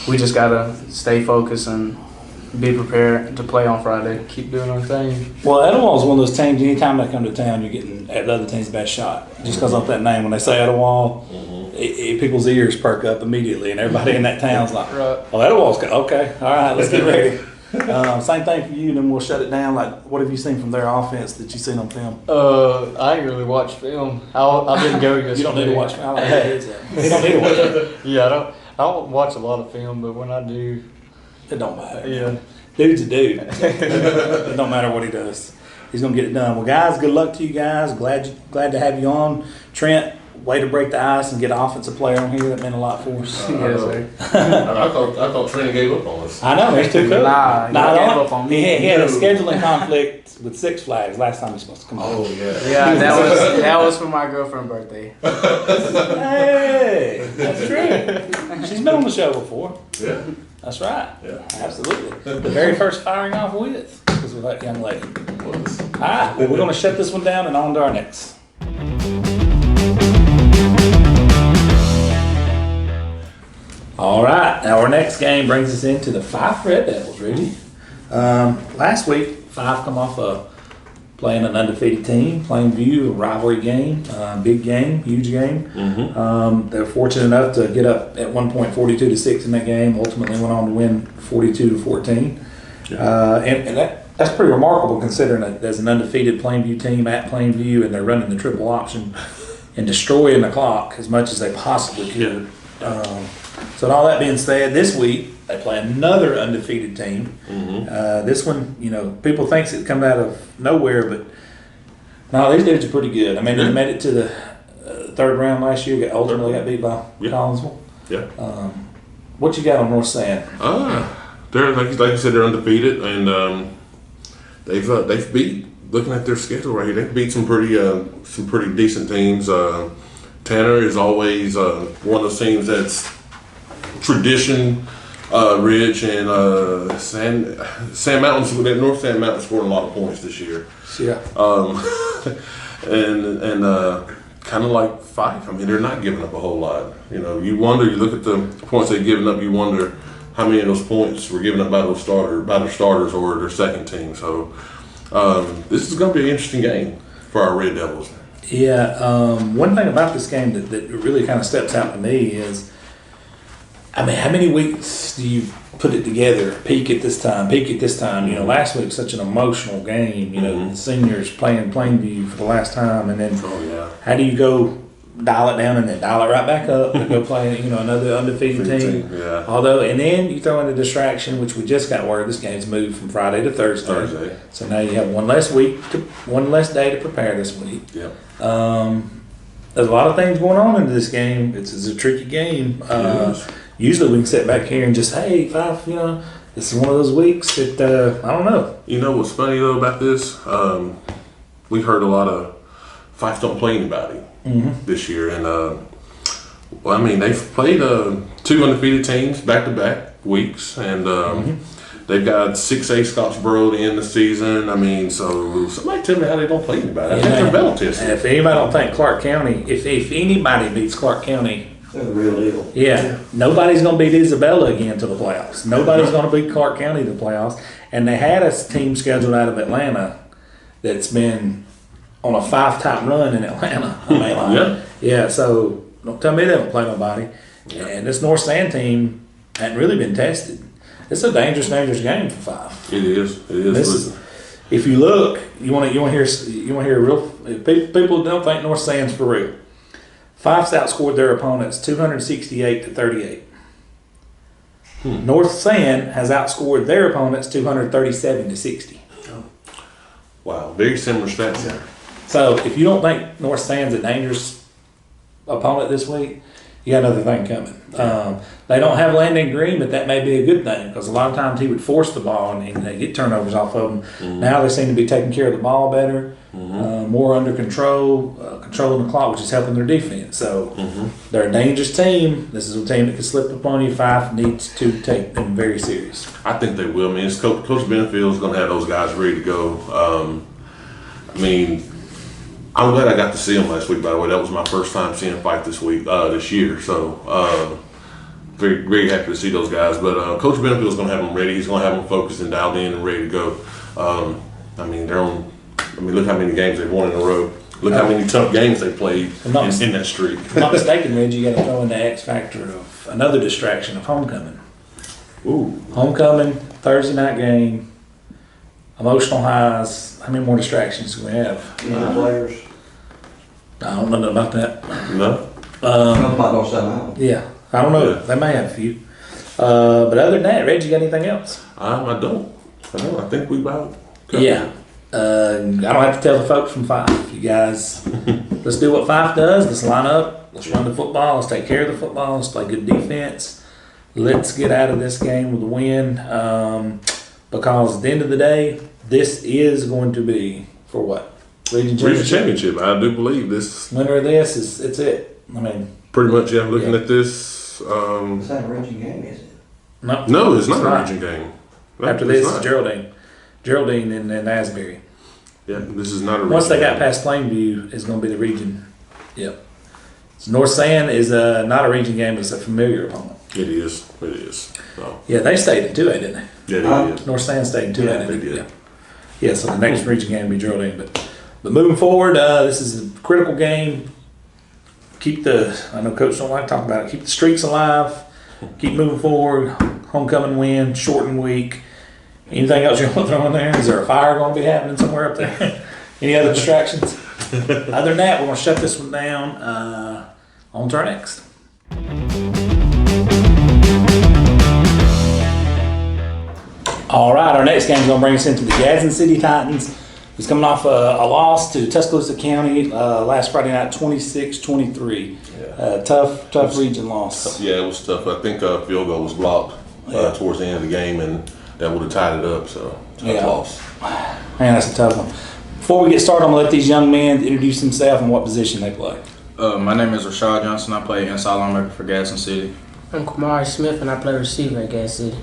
we just gotta stay focused and be prepared to play on Friday. Keep doing our thing. Well, Etowah is one of those teams. Anytime they come to town, you're getting at the other team's best shot. Just because of that name, when they say Etowah, people's ears perk up immediately, and everybody in that town's like, Right. "Oh, Etowah's good. Okay, all right, let's get ready." Same thing for you, and then we'll shut it down. Like, what have you seen from their offense that you seen on film? I ain't really watched film. I didn't go yesterday. You don't need to watch. I like that. You don't need to watch it. Yeah, I don't watch a lot of film, but when I do, It don't matter. yeah. Dude's a dude. It don't matter what he does. He's gonna get it done. Well, guys, good luck to you guys. Glad to have you on. Trent, way to break the ice and get an offensive player on here. That meant a lot for us. Yes, sir. I thought Trent gave up on us. I know, there's two cool. Nah, he gave up on me. He had a scheduling conflict with Six Flags last time he was supposed to come on. Oh yeah. Yeah, that was for my girlfriend's birthday. Hey, that's true. She's been on the show before. Yeah. That's right. Yeah. Absolutely. The very first firing off with was with that young lady. All right, well, we're going to shut this one down and on to our next. All right, now our next game brings us into the Fyffe Red Devils, Reggie. Last week, Fyffe come off playing an undefeated team, Plainview, a rivalry game, big game, huge game. They were fortunate enough to get up at one point 42-6 in that game. Ultimately went on to win 42-14. And that's pretty remarkable considering that there's an undefeated Plainview team at Plainview, and they're running the triple option and destroying the clock as much as they possibly could. So all that being said, this week they play another undefeated team. This one, you know, people thinks it come out of nowhere, but no, these dudes are pretty good. I mean, they made it to the third round last year. Ultimately got beat by Collinsville. Yeah. What you got on North Sand? They're like you said, they're undefeated, and they've beat. Looking at their schedule right here, they've beat some pretty decent teams. Tanner is always one of those teams that's tradition rich, and Sand Mountains, North Sand Mountain scored a lot of points this year. Yeah. And kind of like Fyffe. I mean, they're not giving up a whole lot. You know, you look at the points they've given up, you wonder how many of those points were given up by their starters or their second team. So this is going to be an interesting game for our Red Devils. Yeah, one thing about this game that really kind of steps out to me is, I mean, how many weeks do you put it together, peak at this time? You know, last week was such an emotional game, you know, the seniors playing Plainview for the last time, and then how do you go dial it down and then dial it right back up and go play, you know, another undefeated team? Yeah. Although, and then you throw in the distraction, which we just got word this game's moved from Friday to Thursday. So now you have one less day to prepare this week. Yeah. There's a lot of things going on in this game. It's a tricky game. Usually we can sit back here and just, hey, Fyffe, you know, this is one of those weeks that, I don't know. You know what's funny, though, about this? We heard a lot of Fyffe don't play anybody this year. And Well, I mean, they've played 2 undefeated teams back-to-back weeks, and they've got 6A Scottsboro to end the season. I mean, so somebody tell me how they don't play anybody. I think they're bell tested. If anybody don't think Clark County, if anybody beats Clark County, They're the real deal. yeah, nobody's going to beat Isabella again to the playoffs. Nobody's going to beat Clark County to the playoffs. And they had a team scheduled out of Atlanta that's been on a 5-type run in Atlanta. I mean, yeah. So don't tell me they don't play nobody. And this North Sand team hadn't really been tested. It's a dangerous game for Fyffe. It is. If you look, you want to hear real. People don't think North Sand's for real. Fyffe's outscored their opponents 268-38. North Sand has outscored their opponents 237-60. Wow, very similar stats there. So if you don't think North Sand's a dangerous opponent this week, you got another thing coming. They don't have Landon Green, but that may be a good thing because a lot of times he would force the ball and they get turnovers off of him. Now they seem to be taking care of the ball better, more under control, controlling the clock, which is helping their defense. So they're a dangerous team. This is a team that can slip up on you. Fyffe needs to take them very serious. I think they will. I mean, Coach Benfield's going to have those guys ready to go. I mean, I'm glad I got to see him last week, by the way. That was my first time seeing Fyffe this year. So, very, very happy to see those guys. But Coach Benfield's going to have them ready. He's going to have them focused and dialed in and ready to go. I mean, look how many games they've won in a row. Look how many tough games they played in that streak. If I'm not mistaken, Reggie, you got to throw in the X factor of another distraction of homecoming. Ooh. Homecoming, Thursday night game, emotional highs. How many more distractions do we have? Players. I don't know nothing about that. No. Something about North Side Island. Yeah, I don't know. They may have a few. But other than that, Reggie, you got anything else? I don't. I think we about covered Yeah. I don't have to tell the folks from Fyffe. You guys, let's do what Fyffe does. Let's line up. Let's run the football. Let's take care of the football. Let's play good defense. Let's get out of this game with a win. Because at the end of the day, this is going to be for what? Region Championship. I do believe this. Winner of this it's it. I mean, pretty much. Yeah. Looking at this. It's not a region game, is it? No, it's not a region game. No, After this, is Geraldine and Asbury. Yeah, this is not a region. Once they got past Plainview, it's going to be the region. Yep. So North Sand is not a region game; it's a familiar opponent. It is. So. Yeah, they stayed in 2A, didn't they? Yeah, they did. North Sand stayed in 2A. Yeah, they did. Yeah, so the next region game will be Geraldine. But moving forward, this is a critical game. I know Coach don't like to talk about it, keep the streaks alive, keep moving forward, homecoming win, shortened week. Anything else you want to throw in there? Is there a fire going to be happening somewhere up there? Any other distractions? Other than that, we're going to shut this one down. On to our next. All right, our next game is going to bring us into the Gadsden City Titans. He's coming off a loss to Tuscaloosa County last Friday night, 26-23. Tough region loss. Yeah, it was tough. I think field goal was blocked towards the end of the game, and that would have tied it up. So tough loss. Man, that's a tough one. Before we get started, I'm going to let these young men introduce themselves and what position they play. My name is Rashad Johnson. I play inside linebacker for Gadsden City. I'm Kamari Smith, and I play receiver at Gadsden City.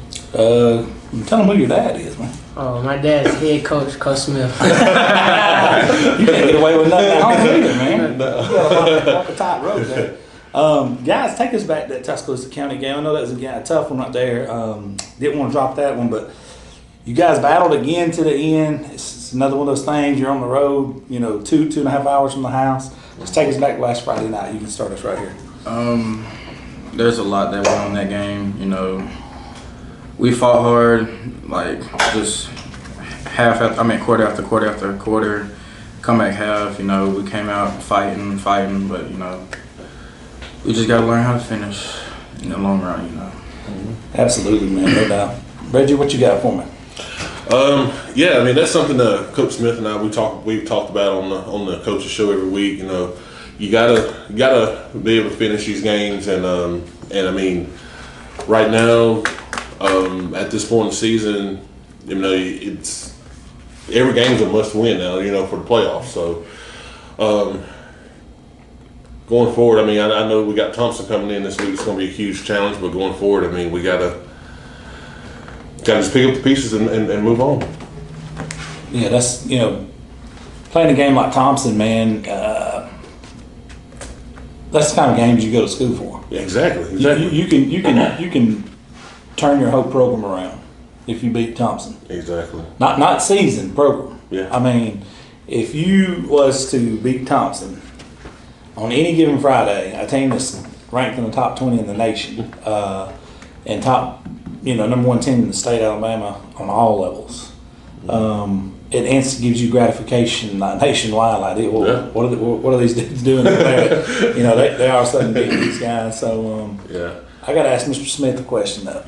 Tell them who your dad is, man. Oh, my dad's head coach, Coach Smith. You can't get away with nothing at home either, man. You gotta walk a tight road there. Guys, take us back to that Tuscaloosa County game. I know that was a tough one right there. Didn't want to drop that one, but you guys battled again to the end. It's another one of those things. You're on the road, 2.5 hours from the house. Just take us back to last Friday night. You can start us right here. There's a lot that went on that game. We fought hard, just quarter after quarter after quarter. Come back half, we came out fighting, but we just gotta learn how to finish in the long run, Absolutely, man, no doubt. Reggie, what you got for me? That's something that Coach Smith and I we've talked about on the coaches show every week. You gotta be able to finish these games, and right now, at this point in the season, it's every game's a must win now. For the playoffs. So going forward, I mean, I know we got Thompson coming in this week. It's going to be a huge challenge, but going forward, I mean, we gotta just pick up the pieces and move on. Yeah, that's, playing a game like Thompson, man, that's the kind of games you go to school for. Yeah, exactly. You can turn your whole program around if you beat Thompson. Exactly. Not season program. Yeah. I mean, if you was to beat Thompson on any given Friday, a team that's ranked in the top 20 in the nation, and top, number one team in the state of Alabama on all levels, it instantly gives you gratification nationwide. Like, well, Yeah. what are these dudes doing up there? They are starting to beat these guys. So Yeah. I got to ask Mr. Smith a question though.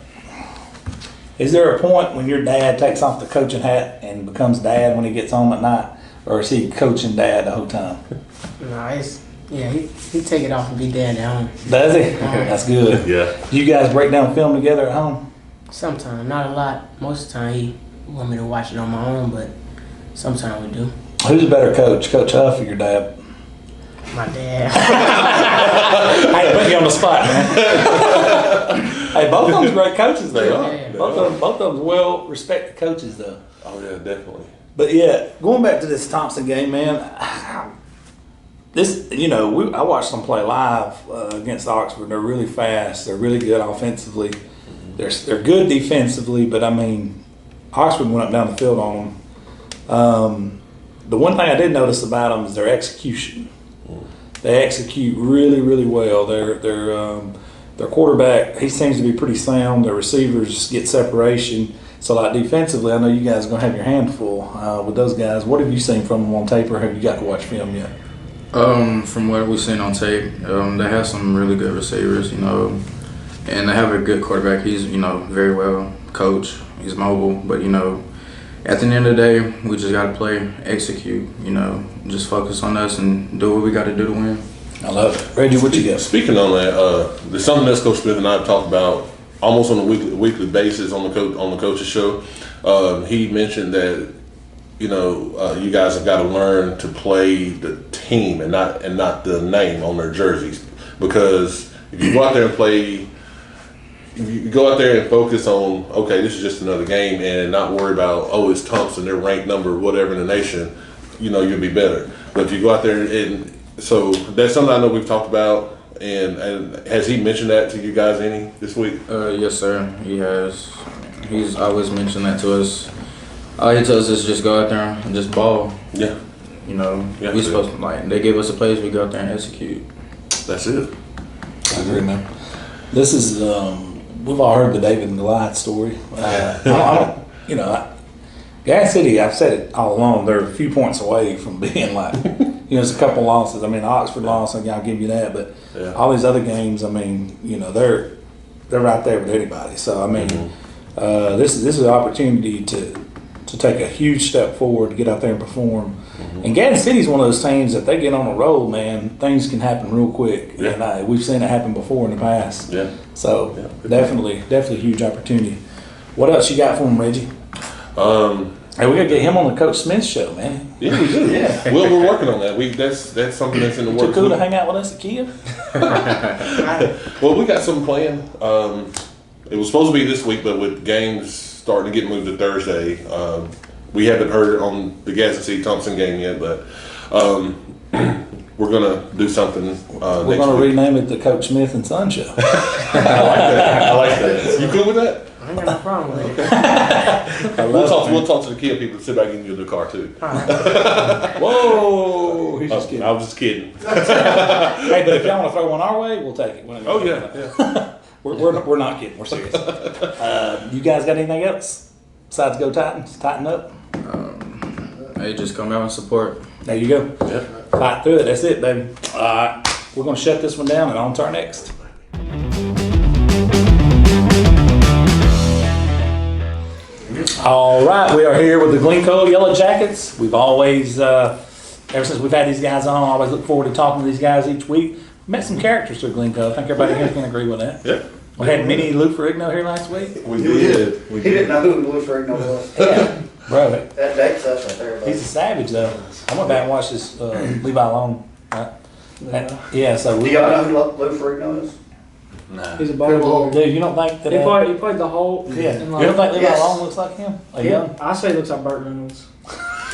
Is there a point when your dad takes off the coaching hat and becomes dad when he gets home at night, or is he coaching dad the whole time? No, he take it off and be dad at home. Does he? That's good. Yeah. Do you guys break down film together at home? Sometimes, not a lot. Most of the time he want me to watch it on my own, but sometimes we do. Who's a better coach, Coach Huff or your dad? My dad. I ain't putting you on the spot, man. Hey, both of them's great coaches, though. They are. Yeah. Both of them's well respected coaches, though. Oh yeah, definitely. But yeah, going back to this Thompson game, man. I watched them play live against Oxford. They're really fast. They're really good offensively. They're good defensively, but I mean, Oxford went up down the field on them. The one thing I did notice about them is their execution. They execute really, really well. Their quarterback, he seems to be pretty sound. Their receivers get separation. So, like, defensively, I know you guys are going to have your hand full with those guys. What have you seen from them on tape, or have you got to watch film yet? From what we've seen on tape, they have some really good receivers, and they have a good quarterback. He's, very well coached. He's mobile, but, at the end of the day, we just got to play, execute, just focus on us and do what we got to do to win. I love it. Reggie, what you got? Speaking on that, there's something that Coach Smith and I have talked about almost on a weekly basis on the coach's show. He mentioned that you guys have got to learn to play the team and not the name on their jerseys, because if you go out there and play, you go out there and focus on, okay, this is just another game, and not worry about, oh, it's Thompson, they're ranked number whatever in the nation, you'll be better. But if you go out there and so that's something I know we've talked about. And has he mentioned that to you guys any this week? Yes, sir. He has. He's always mentioned that to us. All he tells us is just go out there and just ball. Yeah. Yeah, we supposed to, they give us a place, we go out there and execute. That's it. I agree, man. This is we've all heard the David and Goliath story. Gas City, I've said it all along, they're a few points away from being like, it's a couple losses. I mean, Oxford lost, I'll give you that, but all these other games, I mean, they're right there with anybody. So I mean, this is an opportunity to take a huge step forward, to get out there and perform. And Gadsden City's one of those teams that they get on a roll, man, things can happen real quick. Yeah. And we've seen it happen before in the past. Yeah. So definitely a huge opportunity. What else you got for him, Reggie? Hey, we gotta get him on the Coach Smith show, man. Yeah, we do. Yeah. We're working on that. That's something that's in the works. Too cool to hang out with us at Kia? Well, we got something planned. It was supposed to be this week, but with games starting to get moved to Thursday, we haven't heard on the Gadsden City Thompson game yet, but we're gonna do something. We're gonna rename it the Coach Smith and Son Show. I like that. You cool with that? I ain't got no problem with it. We'll talk to the Kia people. Sit back and get in the car too. Whoa! He's just kidding. I was just kidding. Hey, but if y'all want to throw one our way, we'll take it. Oh yeah. We're not kidding. We're serious. You guys got anything else besides go Titans? Tighten up. Hey, just come out and support. There you go. Yeah. Fight through it. That's it, baby. All right. We're gonna shut this one down and on to our next. All right, we are here with the Glencoe Yellow Jackets. We've always, ever since we've had these guys on, I always look forward to talking to these guys each week. Met some characters through Glencoe. I think everybody here can agree with that. Yeah. We had Minnie Lou Ferrigno here last week. We did. He didn't know who Louis Ferrigno was. Yeah, bro. That dates us right there. He's a savage, though. I went back and watched this Levi Long. Right? Yeah, so Do y'all know who Lou Ferrigno is? No. He's a ball boy. Dude, you don't think that? He played the whole. Yeah. and You like- don't think Levi Yes. Long looks like him? Like young? I say he looks like Burt Reynolds.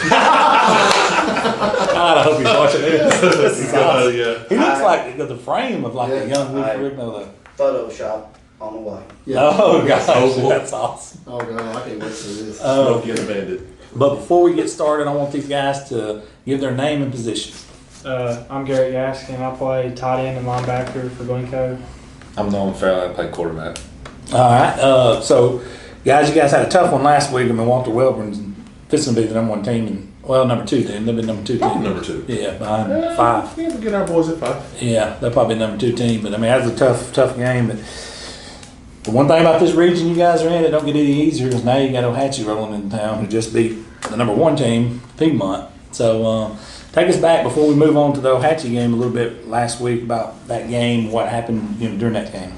God, I hope he's watching this. This is awesome. Yeah. He looks like the frame of like a young Lou Right. Ferrigno. Photoshop on the way. Oh gosh, Oh, that's awesome. Oh god, I can't wait to see this. Smokey and the Bandit. But before we get started, I want these guys to give their name and position. I'm Garrett Gaskin. I play tight end and linebacker for Glencoe. I'm Nolan Farrell. I play quarterback. All right. So, guys, you guys had a tough one last week. I mean, Walter Welborn's fixing to be the number one team, and well, number two team. They've been number two team. Number 2. Yeah, behind 5. Yeah, we get our boys at 5. Yeah, they're probably number 2 team. But I mean, that's a tough game. But the one thing about this region you guys are in, it don't get any easier because now you got Ohatchee rolling in town who just beat the number 1 team, Piedmont. So take us back before we move on to the Ohatchee game a little bit last week about that game, what happened during that game.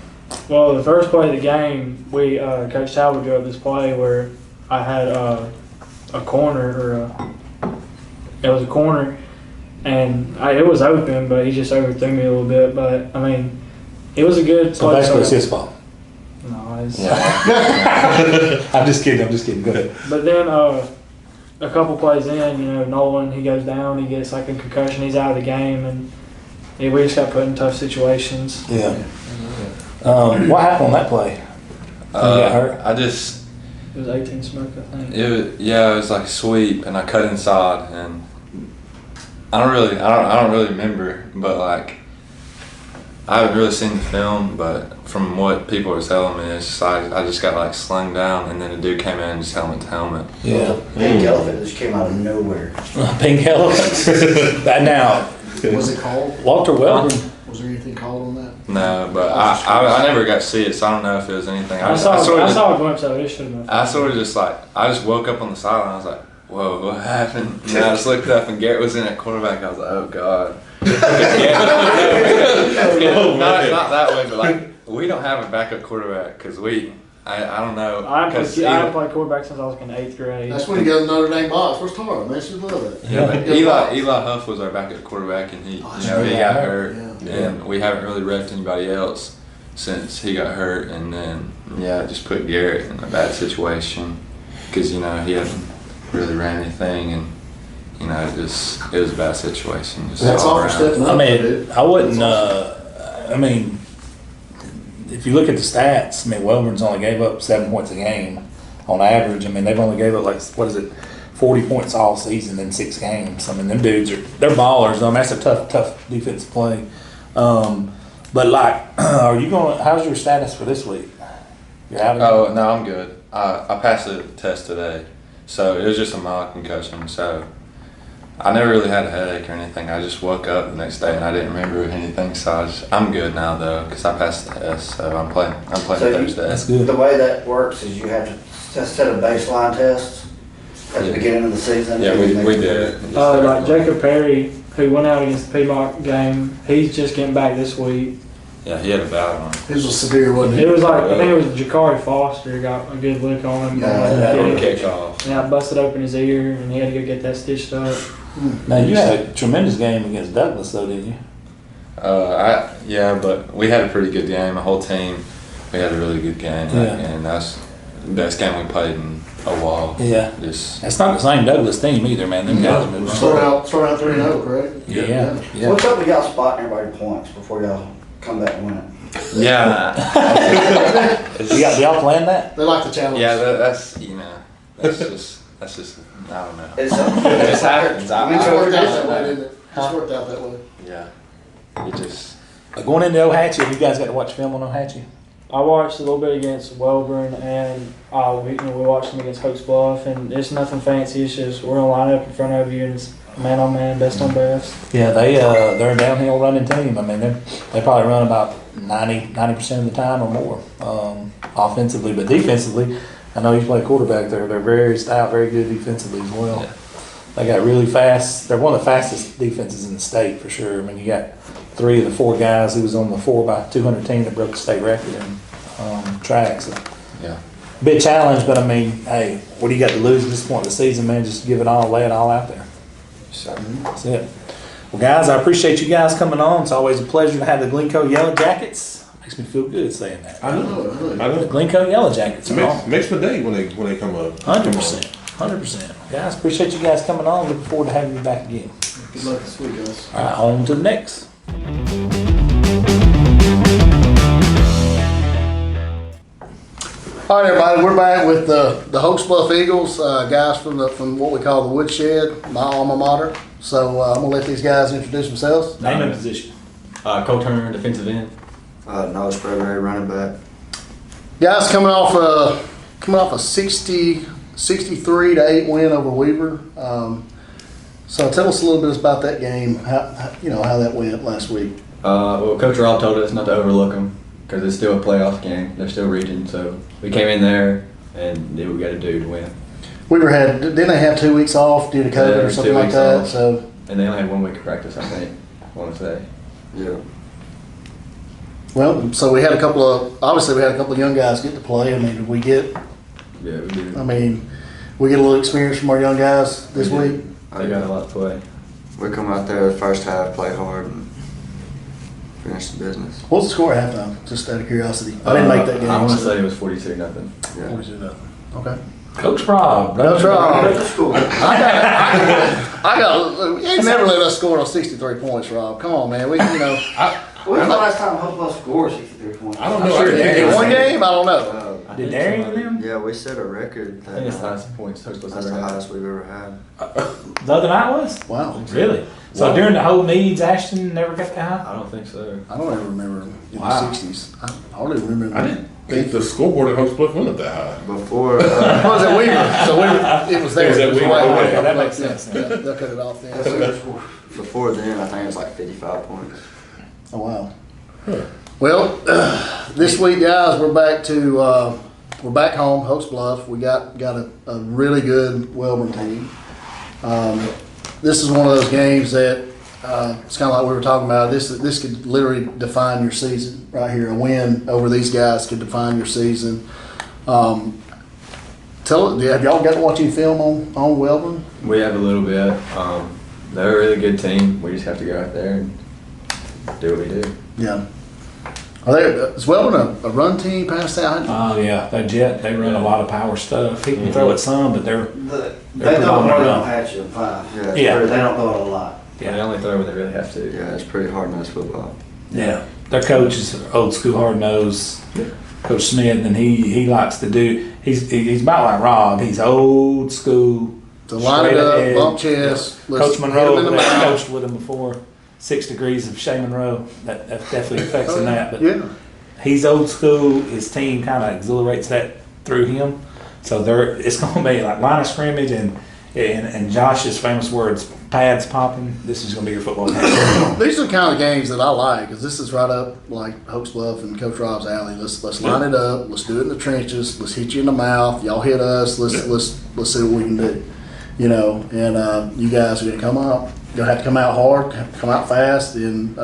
Well, the first play of the game, we Coach Talbot drew up this play where I had a corner it was a corner, and it was open, but he just overthrew me a little bit. But I mean, it was a good So play. basically, it's his fault. No, it's I'm just kidding. Go ahead. But then a couple plays in, Nolan, he goes down, he gets like a concussion, he's out of the game, and we just got put in tough situations. Yeah. What happened on that play? You got hurt? It was 18 smoke, I think. It was like a sweep, and I cut inside, and I don't really remember, but like I haven't really seen the film, but from what people are telling me, it's just like I just got like slung down, and then a dude came in just helmet to helmet. Yeah. Pink elephant just came out of nowhere. Pink elephant. Now, Was it called? Walter Weldon. Was there anything called on that? No, but I never got to see it, so I don't know if it was anything. I saw a glimpse of it. It should have been. I sort of just woke up on the sideline. I was like, "Whoa, what happened?" And I just looked up, and Garrett was in at quarterback. I was like, "Oh God." Not that way, but like we don't have a backup quarterback because I don't know. I haven't played quarterback since I was in 8th grade. That's when you go to Notre Dame box. Where's Tara? Man, she love it. Yeah, but Eli Huff was our backup quarterback, and he got hurt, and we haven't really reffed anybody else since he got hurt, and then it just put Garrett in a bad situation because he hadn't really ran anything, and it was a bad situation. Just That's all all for around. stepping up. I mean, I wouldn't. If you look at the stats, Welburn's only gave up 7 points a game on average. I mean, they've only gave up 40 points all season in 6 games. I mean, them dudes they're ballers. I mean, that's a tough defensive play. But are you going? How's your status for this week? You're out. Oh no, I'm good. I passed the test today, so it was just a mild concussion. So I never really had a headache or anything. I just woke up the next day and I didn't remember anything. So I'm good now though because I passed the test. So I'm playing Thursday. That's good. The way that works is you have to set a baseline test at the beginning of the season. Yeah, we did. Like Jacob Perry, who went out against the Piedmont game, he's just getting back this week. Yeah, he had a bad one. His was severe, wasn't It was I think it was Jakari Foster got a good lick on him. Kick off. And I busted open his ear, and he had to go get that stitched up. Now you had a tremendous game against Douglas, though, didn't you? But we had a pretty good game. The whole team, we had a really good game, and that's the best game we played in a while. Yeah. It's not the same Douglas team either, man. Them guys are moving. Start out 3-0, correct? Yeah. What's up with y'all spotting everybody points before y'all come back and win it? Yeah. Y'all planned that? They like the challenge. Yeah, that's just I don't know. It just happens. It's worked out that way, didn't it? It's worked out that way. Yeah. It just. Going into Ohatchee, have you guys got to watch film on Ohatchee? I watched a little bit against Welborn, and we watched them against Hoax Bluff, and it's nothing fancy. It's just we're gonna line up in front of you, and it's man on man, best on best. Yeah, they're a downhill running team. I mean, they probably run about 90% of the time or more offensively, but defensively, I know you play quarterback there. They're very stout, very good defensively as well. Yeah. They got really fast. They're one of the fastest defenses in the state for sure. I mean, you got 3 of the 4 guys who was on the 4x200 team that broke the state record in track. So yeah, big challenge, but I mean, hey, what do you got to lose at this point of the season, man? Just give it all, lay it all out there. So that's it. Well, guys, I appreciate you guys coming on. It's always a pleasure to have the Glencoe Yellow Jackets. Makes me feel good saying that. I know. The Glencoe Yellow Jackets. Makes my day when they come up. 100%. 100%. Guys, appreciate you guys coming on. Looking forward to having you back again. Good luck this week, guys. All right, on to the next. All right, everybody, we're back with the Holtville Eagles, guys from what we call the Woodshed, my alma mater. So I'm gonna let these guys introduce themselves. Name and position. Cole Turner, defensive end. Nose Spread, running back. Guys, coming off a 63-8 win over Weaver. So tell us a little bit about that game. How that went last week. Well, Coach Rob told us not to overlook them because it's still a playoff game. They're still region, so we came in there and did what we got to do to win. Weaver didn't they have 2 weeks off due to COVID or something like that? So and they only had 1 week of practice, I think. I want to say. Yeah. Well, so we had a couple of young guys get to play. I mean, did we get? Yeah, we did. I mean, we get a little experience from our young guys this week. They got a lot to play. We come out there the first half, play hard, and finish the business. What's the score at halftime? Just out of curiosity. I didn't make that game. I want to so- say it was 42-0. Yeah. 42-0. Okay. Coach Rob. Coach Rob. Go to school. I got. You never let us score on 63 points, Rob. Come on, man. When's the last time Hopewell scored 63 points? I don't know. Sure, In one game, I don't know. Did Darian and them? Yeah, we set a record. I think it's the highest points Coach was That's ever the had. highest we've ever had. The other night was? Wow. Really? So during the whole needs, Ashton never got that high? I don't think so. I don't ever remember in Wow. the 60s. I hardly remember. I didn't think the scoreboard at Hope Split went up that high. Before, What was it, Weaver? So Weaver, it was there. It was at It was Weaver. way- Okay, that makes sense. Yeah, they'll cut it off then. before then, I think it was like 55 points. Oh, wow. Well, this week, guys, we're back home, Hoax Bluff. We got a really good Wellborn team. This is one of those games that it's kind of like we were talking about. This could literally define your season right here. A win over these guys could define your season. Have y'all got to watch any film on Wellborn? We have a little bit. They're a really good team. We just have to go out there and do what we do. Yeah. Is Wellborn a run team, pass out? Oh, yeah. They run a lot of power stuff. He can throw it some, but they're They throw more than run. Apache and Fyffe. Yeah. They don't throw it a lot. Yeah, they only throw when they really have to. Yeah, it's pretty hard-nosed football. Yeah. Their coach is old school hard nosed. Coach Smith, and he likes to do. He's about like Rob. He's old school. To line it straight up, ahead. bump chest. let's Coach hit 'em Monroe, in the I mouth. coached with him before. 6 degrees of Shay Monroe. That definitely affects in that. But Yeah. he's old school. His team kind of exhilarates that through him. So it's going to be like line of scrimmage and Josh's famous words, pads popping. This is going to be your football game. These are the kind of games that I like because this is right up like Hoax Bluff and Coach Rob's alley. Let's line it up. Let's do it in the trenches. Let's hit you in the mouth. Y'all hit us. Let's see what we can do. And you guys are gonna come out. You're gonna have to come out hard, come out fast, and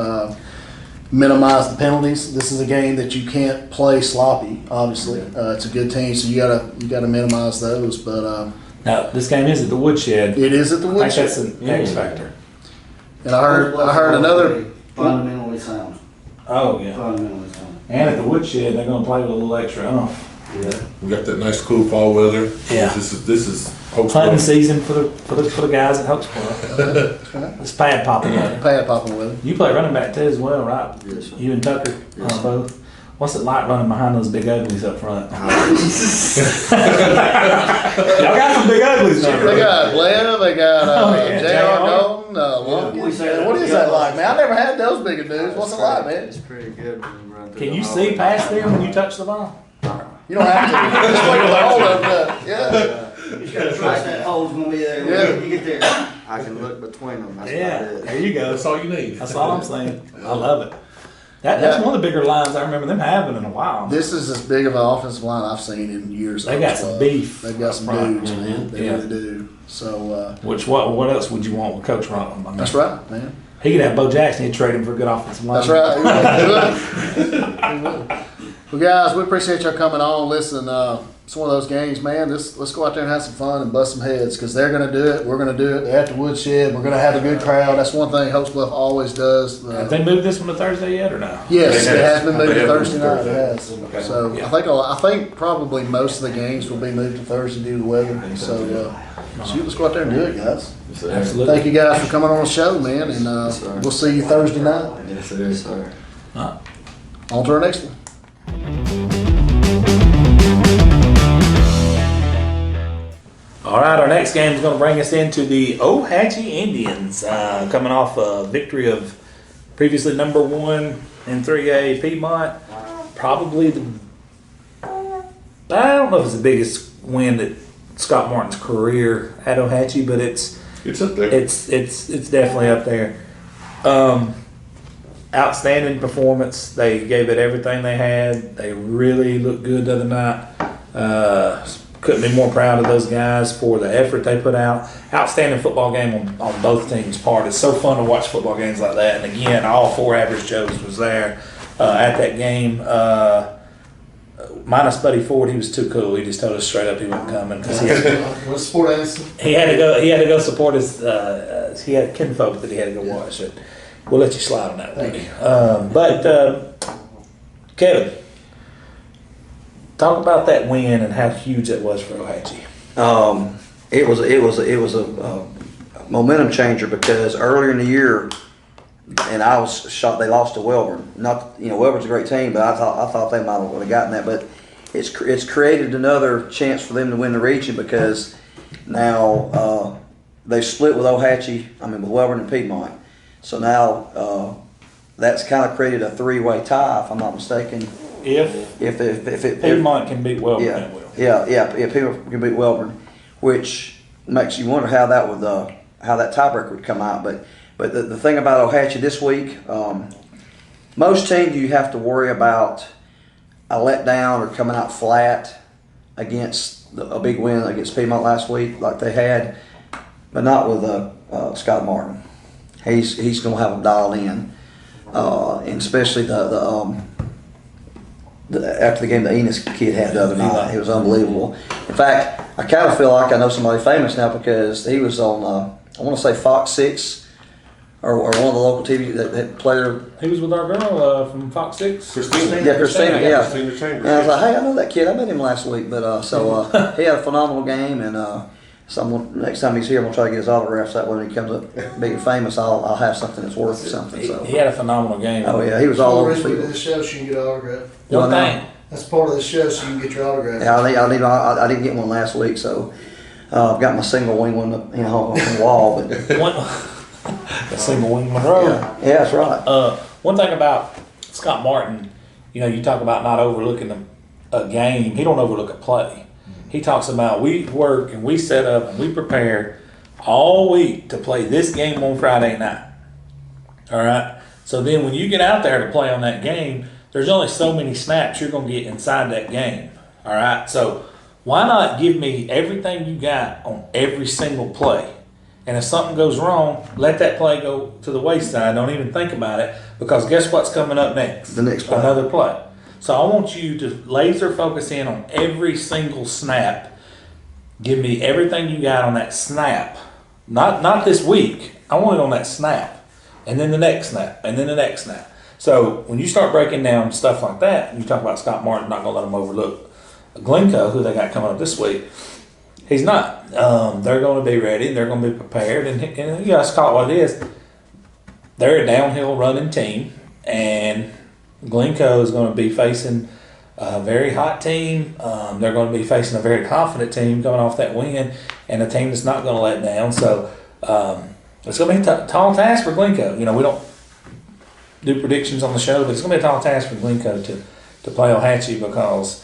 minimize the penalties. This is a game that you can't play sloppy. Obviously, it's a good team, so you gotta minimize those. But Now this game is at the Woodshed. it is at the I think Woodshed. that's an X factor. And I heard another. Fundamentally sound. Oh yeah. Fundamentally sound. And at the Woodshed, they're going to play with a little extra umph. Yeah. We got that nice cool fall weather. Yeah. This is Hope Hunting Split. season for the guys at Hoax Club. It's pad popping weather. Pad popping with it. You play running back too as well, right? Yes, sir. You and Tucker Yes, sir. both. What's it like running behind those big uglies up front? Y'all got some big uglies now. They got Lev, they got Oh, yeah, J.R. JR. Golden, Lumpkins. What is that like, man? I never had those bigger dudes. What's it like, man? It's pretty good when you run through Can the you hole. see past them when you touch the ball? You don't have to. Just wait till the hole opens up. Yeah. You just gotta trust that hole's gonna be there Yeah. when you get there. I can look between them. That's Yeah, about it. there you go. That's all you need. That's all I'm saying. I love it. That's one of the bigger lines I remember them having in a while. This is as big of an offensive line I've seen in years. They got some beef They've got some up front. dudes, man. They Yeah. really do. So What else would you want with Coach Ron? I mean, that's right, man. He could have Bo Jackson. He'd trade him for a good offensive line. That's right. He would. He would. Well, guys, we appreciate y'all coming on. Listen, it's one of those games, man. Let's go out there and have some fun and bust some heads because they're going to do it. We're going to do it. They're at the woodshed. We're going to have a good crowd. That's one thing Holtzbluff always does. Have they moved this one to Thursday yet or no? Yes, it has been moved They to have Thursday moved night. to It has. Okay. So Yeah. I think probably most of the games will be moved to Thursday due to the weather. So let's go out there and do it, guys. Absolutely. Thank you guys for coming on the show, man, and we'll see you Thursday night. Yes, it is, sir. On to our next one. All right, our next game is going to bring us into the Ohatchee Indians, coming off a victory of previously number 1 in 3A Piedmont. Probably I don't know if it's the biggest win that Scott Martin's career at Ohatchee, but it's up there. It's definitely up there. Outstanding performance. They gave it everything they had. They really looked good the other night. Couldn't be more proud of those guys for the effort they put out. Outstanding football game on both teams' part. It's so fun to watch football games like that. And again, all 4 Average Joes was there at that game. Minus Buddy Ford, he was too cool. He just told us straight up he wasn't coming because he had to go. He had to go support his. He had kinfolk that he had to go watch. It. We'll let you slide on that, Woody. But Kevin, talk about that win and how huge it was for Ohatchee. It was a momentum changer because earlier in the year, and I was shocked they lost to Welborn. Not Welborn's a great team, but I thought they might have gotten that. But it's created another chance for them to win the region because now they split with with Welborn and Piedmont. So now that's kind of created a 3-way tie, if I'm not mistaken. If Piedmont can beat Welborn, yeah, they will. Yeah, Piedmont can beat Welborn, which makes you wonder how that tiebreaker would come out. But the thing about Ohatchee this week, most teams you have to worry about a letdown or coming out flat against a big win against Piedmont last week, like they had, but not with Scott Martin. He's going to have them dialed in, and especially after the game the Enos kid had the other night. It was unbelievable. In fact, I kind of feel like I know somebody famous now because he was on, I want to say Fox 6 or one of the local TV that player. He was with our girl from Fox 6. Christina. Yeah, Christina. Yeah. Christina Chambers. And I was like, hey, I know that kid. I met him last week. But he had a phenomenal game, and next time he's here, I'm gonna try to get his autograph. So that when he comes up big and famous, I'll have something that's worth something. So He had a phenomenal game. oh yeah, he was all over the This field. show, so you can get an autograph. One thing. That's part of the show, so you can get your autograph. Yeah, I didn't get one last week, so I've got my single wing one on the wall. But A single wing Monroe. yeah, that's right. One thing about Scott Martin, you talk about not overlooking a game. He don't overlook a play. He talks about we work and we set up and we prepare all week to play this game on Friday night. All right. So then when you get out there to play on that game, there's only so many snaps you're going to get inside that game. All right. So why not give me everything you got on every single play? And if something goes wrong, let that play go to the wayside. Don't even think about it because guess what's coming up next? The next play. Another play. So I want you to laser focus in on every single snap. Give me everything you got on that snap. Not this week. I want it on that snap. And then the next snap. And then the next snap. So when you start breaking down stuff like that, and you talk about Scott Martin, not going to let them overlook Glencoe, who they got coming up this week. He's not. They're going to be ready. They're going to be prepared. And let's call it what it is. They're a downhill running team. And Glencoe is going to be facing a very hot team. They're going to be facing a very confident team coming off that win, and a team that's not going to let down. So it's going to be a tall task for Glencoe. We don't do predictions on the show, but it's going to be a tall task for Glencoe to play Ohatchee because,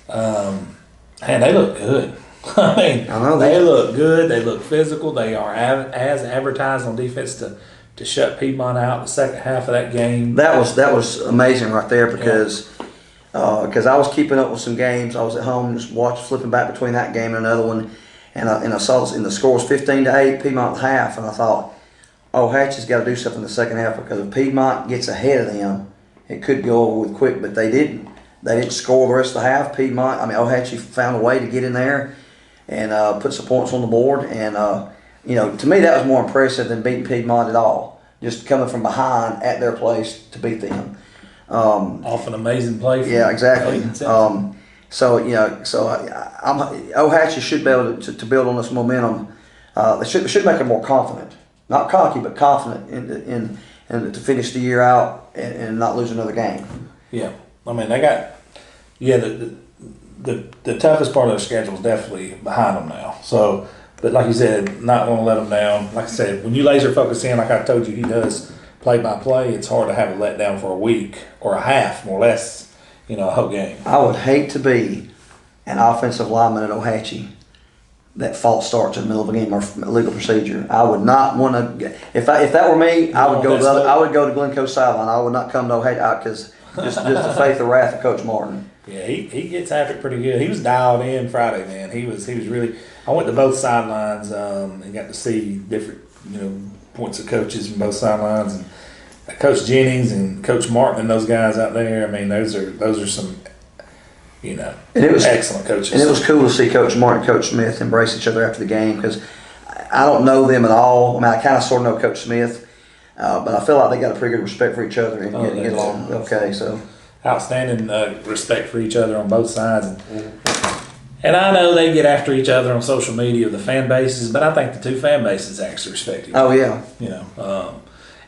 they look good. I know they look good. They look physical. They are as advertised on defense to shut Piedmont out the second half of that game. That was amazing right there because I was keeping up with some games. I was at home just flipping back between that game and another one, and I saw in the score was 15-8 Piedmont at half, and I thought, Hatch's got to do something in the second half because if Piedmont gets ahead of them, it could go over with quick, but they didn't. They didn't score the rest of the half. Ohatchee found a way to get in there and put some points on the board. And, to me, that was more impressive than beating Piedmont at all. Just coming from behind at their place to beat them. Off an amazing play. Yeah, exactly. Ohatchee should be able to build on this momentum. They should make it more confident. Not cocky, but confident in to finish the year out and not lose another game. Yeah, I mean they got the toughest part of their schedule is definitely behind them now. So, but like you said, not going to let them down. Like I said, when you laser focus in, like I told you, he does play by play. It's hard to have a letdown for a week or a half, more or less. A whole game. I would hate to be an offensive lineman at Ohatchee that false starts in the middle of a game or legal procedure. I would not want to. If that were me, I would go to Glencoe sideline. I would not come to Ohatchee because just the faith and wrath of Coach Martin. Yeah, he gets after it pretty good. He was dialed in Friday, man. He was really. I went to both sidelines and got to see different points of coaches from both sidelines and Coach Jennings and Coach Martin and those guys out there. I mean, those are some. And it was excellent coaches. And it was cool to see Coach Martin and Coach Smith embrace each other after the game because I don't know them at all. I mean, I kind of sort of know Coach Smith, but I feel like they got a pretty good respect for each other and get along okay. So outstanding respect for each other on both sides. And I know they get after each other on social media, the fan bases, but I think the two fan bases actually respect each other. Oh, yeah.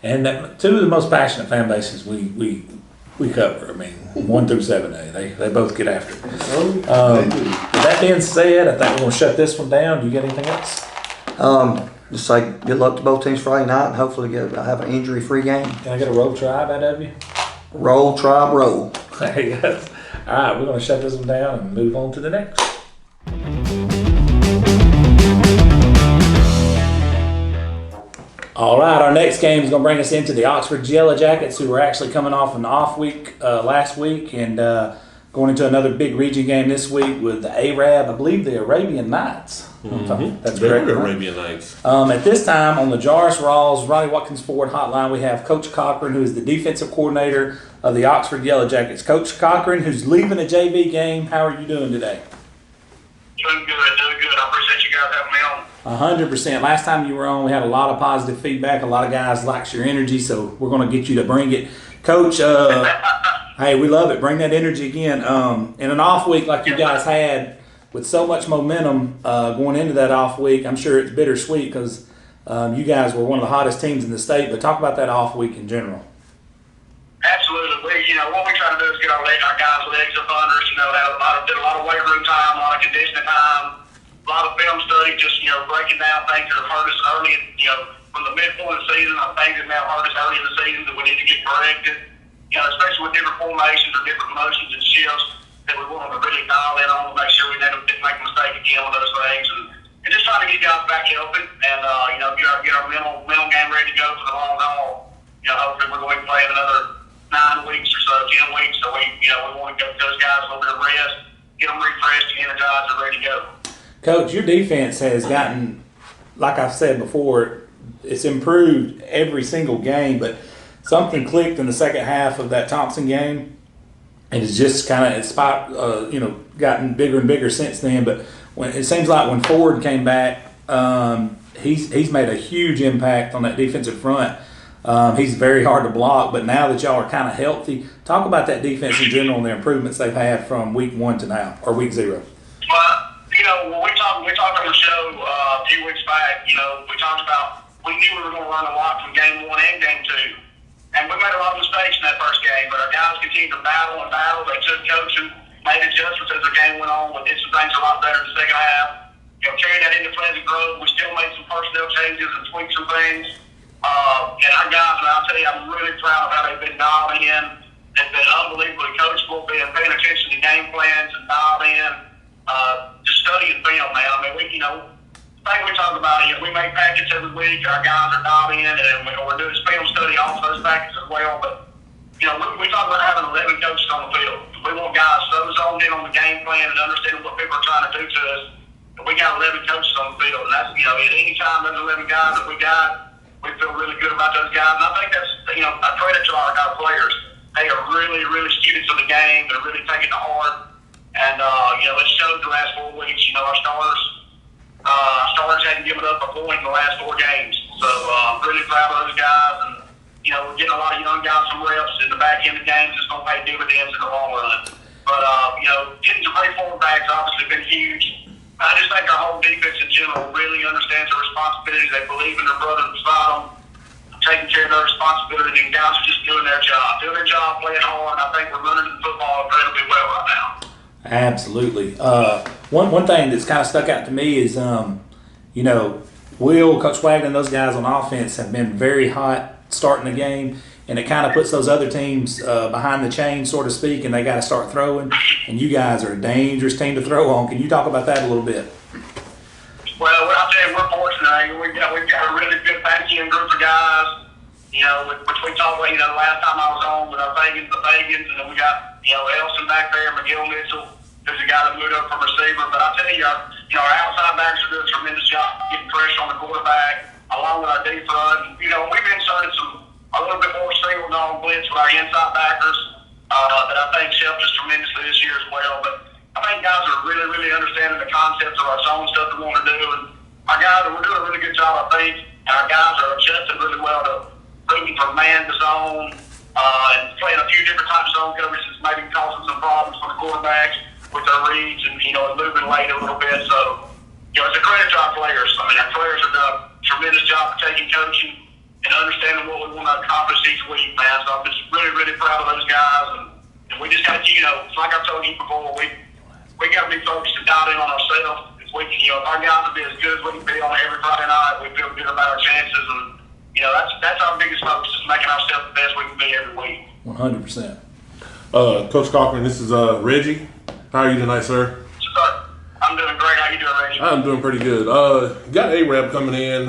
And two of the most passionate fan bases we cover. I mean, 1 through 7A, they both get after it. With that being said, I think we're going to shut this one down. Do you got anything else? Just say good luck to both teams Friday night and hopefully have an injury-free game. Can I get a roll tribe out of you? Roll, tribe, roll. There you go. All right, we're going to shut this one down and move on to the next. All right, our next game is going to bring us into the Oxford Yellow Jackets, who were actually coming off an off week last week and going into another big region game this week with the Arab, I believe the Arabian Knights. Mm-hmm. That's correct. The Arabian Knights. At this time on the Jarvis Rawls Ronnie Watkins Ford hotline, we have Coach Cochran, who is the defensive coordinator of the Oxford Yellow Jackets. Coach Cochran, who's leaving a JV game, how are you doing today? Doing good. I appreciate you guys having me on. 100%. Last time you were on, we had a lot of positive feedback. A lot of guys likes your energy, so we're going to get you to bring it. Coach, hey, we love it. Bring that energy again. In an off week like you guys had, with so much momentum going into that off week, I'm sure it's bittersweet because you guys were one of the hottest teams in the state, but talk about that off week in general. Absolutely. What we try to do is get our guys' legs up under us. Did a lot of weight room time, a lot of conditioning time, a lot of film study, just breaking down things that have hurt us early. From the midpoint of the season, things that may have hurt us early in the season that we need to get corrected. Especially with different formations or different motions and shifts that we want to really dial in on to make sure we never make a mistake again with those things. And just trying to get guys back healthy and get our mental game ready to go for the long haul. Hopefully we're going to be playing another 9 weeks or so, 10 weeks. So we want to give those guys a little bit of rest, get them refreshed and energized and ready to go. Coach, your defense has gotten, like I've said before, it's improved every single game, but something clicked in the second half of that Thompson game, and it's just kind of gotten bigger and bigger since then. But it seems like when Ford came back, he's made a huge impact on that defensive front. He's very hard to block, but now that y'all are kind of healthy, talk about that defense in general and the improvements they've had from week 1 to now, or week 0. When we talked on the show a few weeks back, we talked about we knew we were going to run a lot from game 1 and game 2. And we made a lot of mistakes in that first game, but our guys continued to battle. They took coaching, made adjustments as the game went on. We did some things a lot better in the second half. Carried that into Pleasant Grove. We still made some personnel changes and tweaked some things. And our guys, and I'll tell you, I'm really proud of how they've been dialed in. They've been unbelievably coachable, paying attention to game plans and dialed in. Just studying film, man. I mean, the thing we talk about is we make packets every week. Our guys are dialed in, and we're doing film study off those packets as well. But, we talk about having 11 coaches on the field. We want guys so zoned in on the game plan and understanding what people are trying to do to us. And we got 11 coaches on the field. And that's, at any time, those 11 guys that we got, we feel really good about those guys. And I think that's, I credit to our players. they are really, really students of the game. They're really taking it to heart. And, it showed the last 4 weeks. Our starters hadn't given up a point in the last 4 games. So, I'm really proud of those guys. And, we're getting a lot of young guys some reps in the back end of games. It's going to pay dividends in the long run. But, getting to play forward backs obviously been huge. I just think our whole defense in general really understands their responsibilities. They believe in their brother beside them, taking care of their responsibility, and guys are just doing their job, playing hard. I think we're running the football incredibly well right now. Absolutely. One thing that's kind of stuck out to me is, Will, Coach Wagner, and those guys on offense have been very hot starting the game, and it kind of puts those other teams behind the chain, so to speak, and they got to start throwing. And you guys are a dangerous team to throw on. Can you talk about that a little bit? Well, I'll tell you, we're fortunate. We've got a really good back-end group of guys. Which we talked about, the last time I was on with our Fagans, and then we got, Elson back there, McGill Mitchell, who's a guy that moved up from receiver. But I tell you, our outside backs are doing a tremendous job getting pressure on the quarterback, along with our D front. We've inserted a little bit more single dog blitz with our inside backers that I think helped us tremendously this year as well. But I think guys are really, really understanding the concepts of our zone stuff we want to do. And our guys, we're doing a really good job, I think. And our guys are adjusting really well to moving from man to zone and playing a few different types of zone coverages, maybe causing some problems for the quarterbacks with their reads and, moving late a little bit. So, it's a credit to our players. Our players have done a tremendous job of taking coaching and understanding what we want to accomplish each week, man. So I'm just really, really proud of those guys. And we just got to, like I told you before, we got to be focused and dialed in on ourselves. If we can, if our guys will be as good as we can be on every Friday night, we feel good about our chances. And, that's our biggest focus, is making ourselves the best we can be every week. 100%. Coach Cochran, this is Reggie. How are you tonight, sir? I'm doing great. How you doing, Reggie? I'm doing pretty good. Got A-Rab coming in.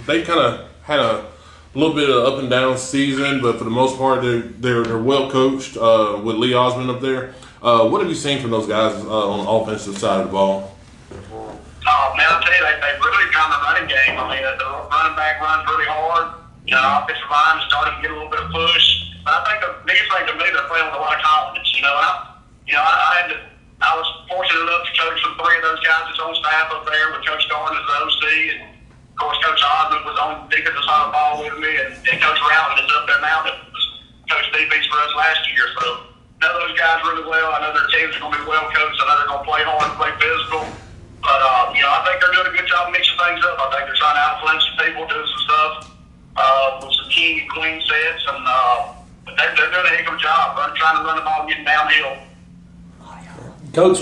They kind of had a little bit of up and down season, but for the most part, they're well coached with Lee Osmond up there. What have you seen from those guys on the offensive side of the ball? Man, I'll tell you, they really found the running game. I mean, the running back runs really hard. The offensive line is starting to get a little bit of push. But I think the biggest thing to me, they're playing with a lot of confidence. I was fortunate enough to coach with 3 of those guys that's on staff up there with Coach Darn as the OC, and of course Coach Osmond was on the defensive side of the ball with me, and Coach Rowland is up there now that was Coach defense for us last year. So know those guys really well. I know their teams are going to be well coached. I know they're going to play hard and play physical. But I think they're doing a good job mixing things up. I think they're trying to outflank some people, doing some stuff with some king and queen sets, and they're doing a heck of a job trying to run the ball, getting downhill. Coach,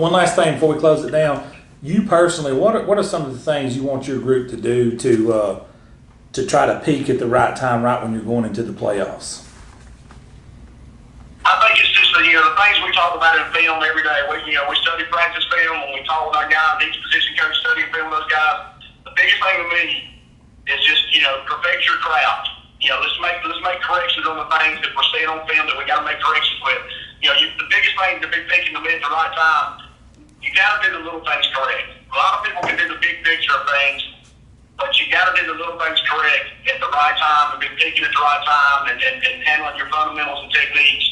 one last thing before we close it down. You personally, what are some of the things you want your group to do to try to peak at the right time, right when you're going into the playoffs? I think it's just the things we talk about in film every day. We study practice film, and we talk with our guys. Each position coach studying film with those guys. The biggest thing to me is just perfect your craft. Let's make corrections on the things that we're seeing on film that we got to make corrections with. The biggest thing to be picking them at the right time, you got to do the little things correct. A lot of people can do the big picture of things, but you got to do the little things correct at the right time and be picking at the right time and handling your fundamentals and techniques.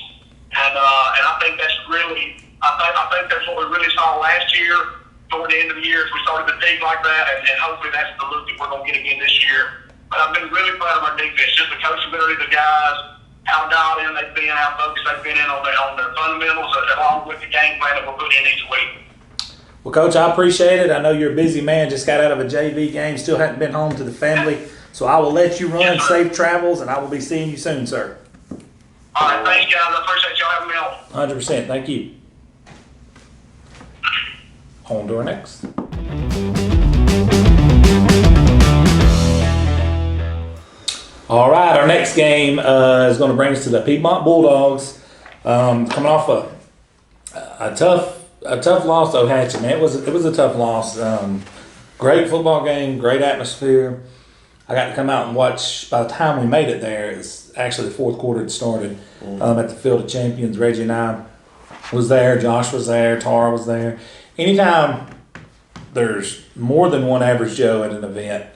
And I think that's really, I think that's what we really saw last year. Toward the end of the year, as we started to think like that, and hopefully that's the look that we're going to get again this year. But I've been really proud of our defense, just the coachability of the guys, how dialed in they've been, how focused they've been in on their fundamentals, along with the game plan that we're putting in each week. Well, Coach, I appreciate it. I know you're a busy man, just got out of a JV game, still hadn't been home to the family. So I will let you run, safe travels, and I will be seeing you soon, sir. All right, thanks, guys. I appreciate y'all having me on. 100%. Thank you. On to our next. All right, our next game is going to bring us to the Piedmont Bulldogs. Coming off a tough loss to Ohatchee, man. It was a tough loss. Great football game, great atmosphere. I got to come out and watch. By the time we made it there, it's actually the fourth quarter had started at the Field of Champions. Reggie and I was there. Josh was there. Tara was there. Anytime there's more than one average Joe at an event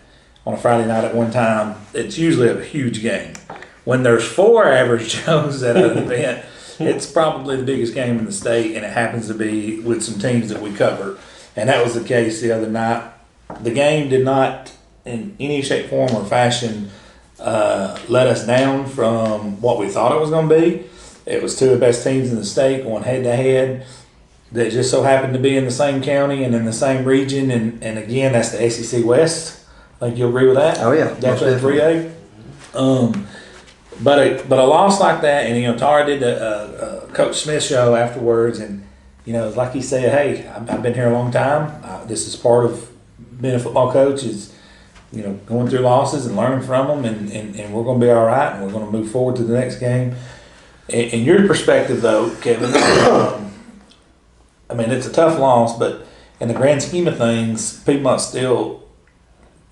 on a Friday night at one time, it's usually a huge game. when there's 4 average Joes at an event, it's probably the biggest game in the state, and it happens to be with some teams that we cover. And that was the case the other night. The game did not, in any shape, form, or fashion, let us down from what we thought it was going to be. It was 2 of the best teams in the state going head-to-head that just so happened to be in the same county and in the same region. And again, that's the SEC West. I think you'll agree with that. Oh, yeah. Definitely 3A. But a loss like that, and Tara did a Coach Smith show afterwards, and like he said, hey, I've been here a long time. This is part of being a football coach is going through losses and learning from them, and we're going to be all right, and we're going to move forward to the next game. In your perspective, though, Kevin, I mean, it's a tough loss, but in the grand scheme of things, Piedmont still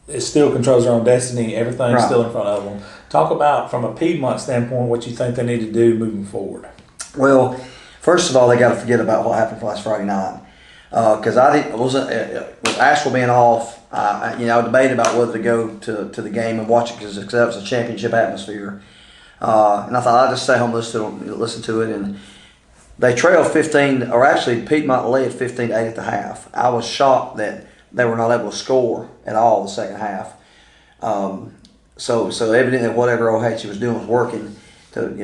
controls their own destiny. Everything's Right. still in front of them. Talk about, from a Piedmont standpoint, what you think they need to do moving forward. Well, first of all, they got to forget about what happened last Friday night. Because with Ashville being off, I debated about whether to go to the game and watch it because that was a championship atmosphere. And I thought I'd just stay home and listen to it. And they trailed 15, or actually Piedmont led 15-8 at the half. I was shocked that they were not able to score at all the second half. So evidently whatever OH was doing was working to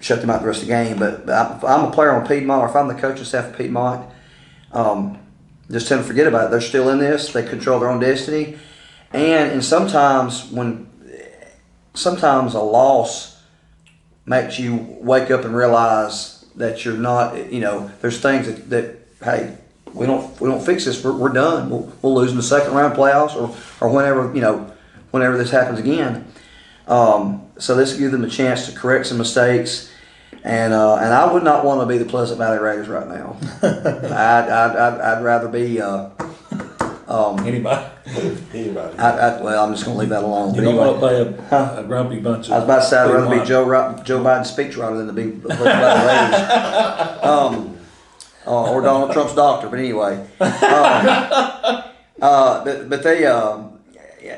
shut them out the rest of the game. But if I'm a player on Piedmont, or if I'm the coaching staff of Piedmont, just tend to forget about it. They're still in this. They control their own destiny. And sometimes a loss makes you wake up and realize that you're not, there's things that hey, we don't fix this, we're done. We'll lose in the second round playoffs or whenever this happens again. So this will give them a chance to correct some mistakes. And I would not want to be the Pleasant Valley Raiders right now. I'd rather be Anybody? well, I'm just going to leave that alone. You don't want to play a grumpy bunch of. I was about to say I'd rather be Joe Biden's speechwriter than to be the Pleasant Valley Raiders. Or Donald Trump's doctor, but anyway. But they,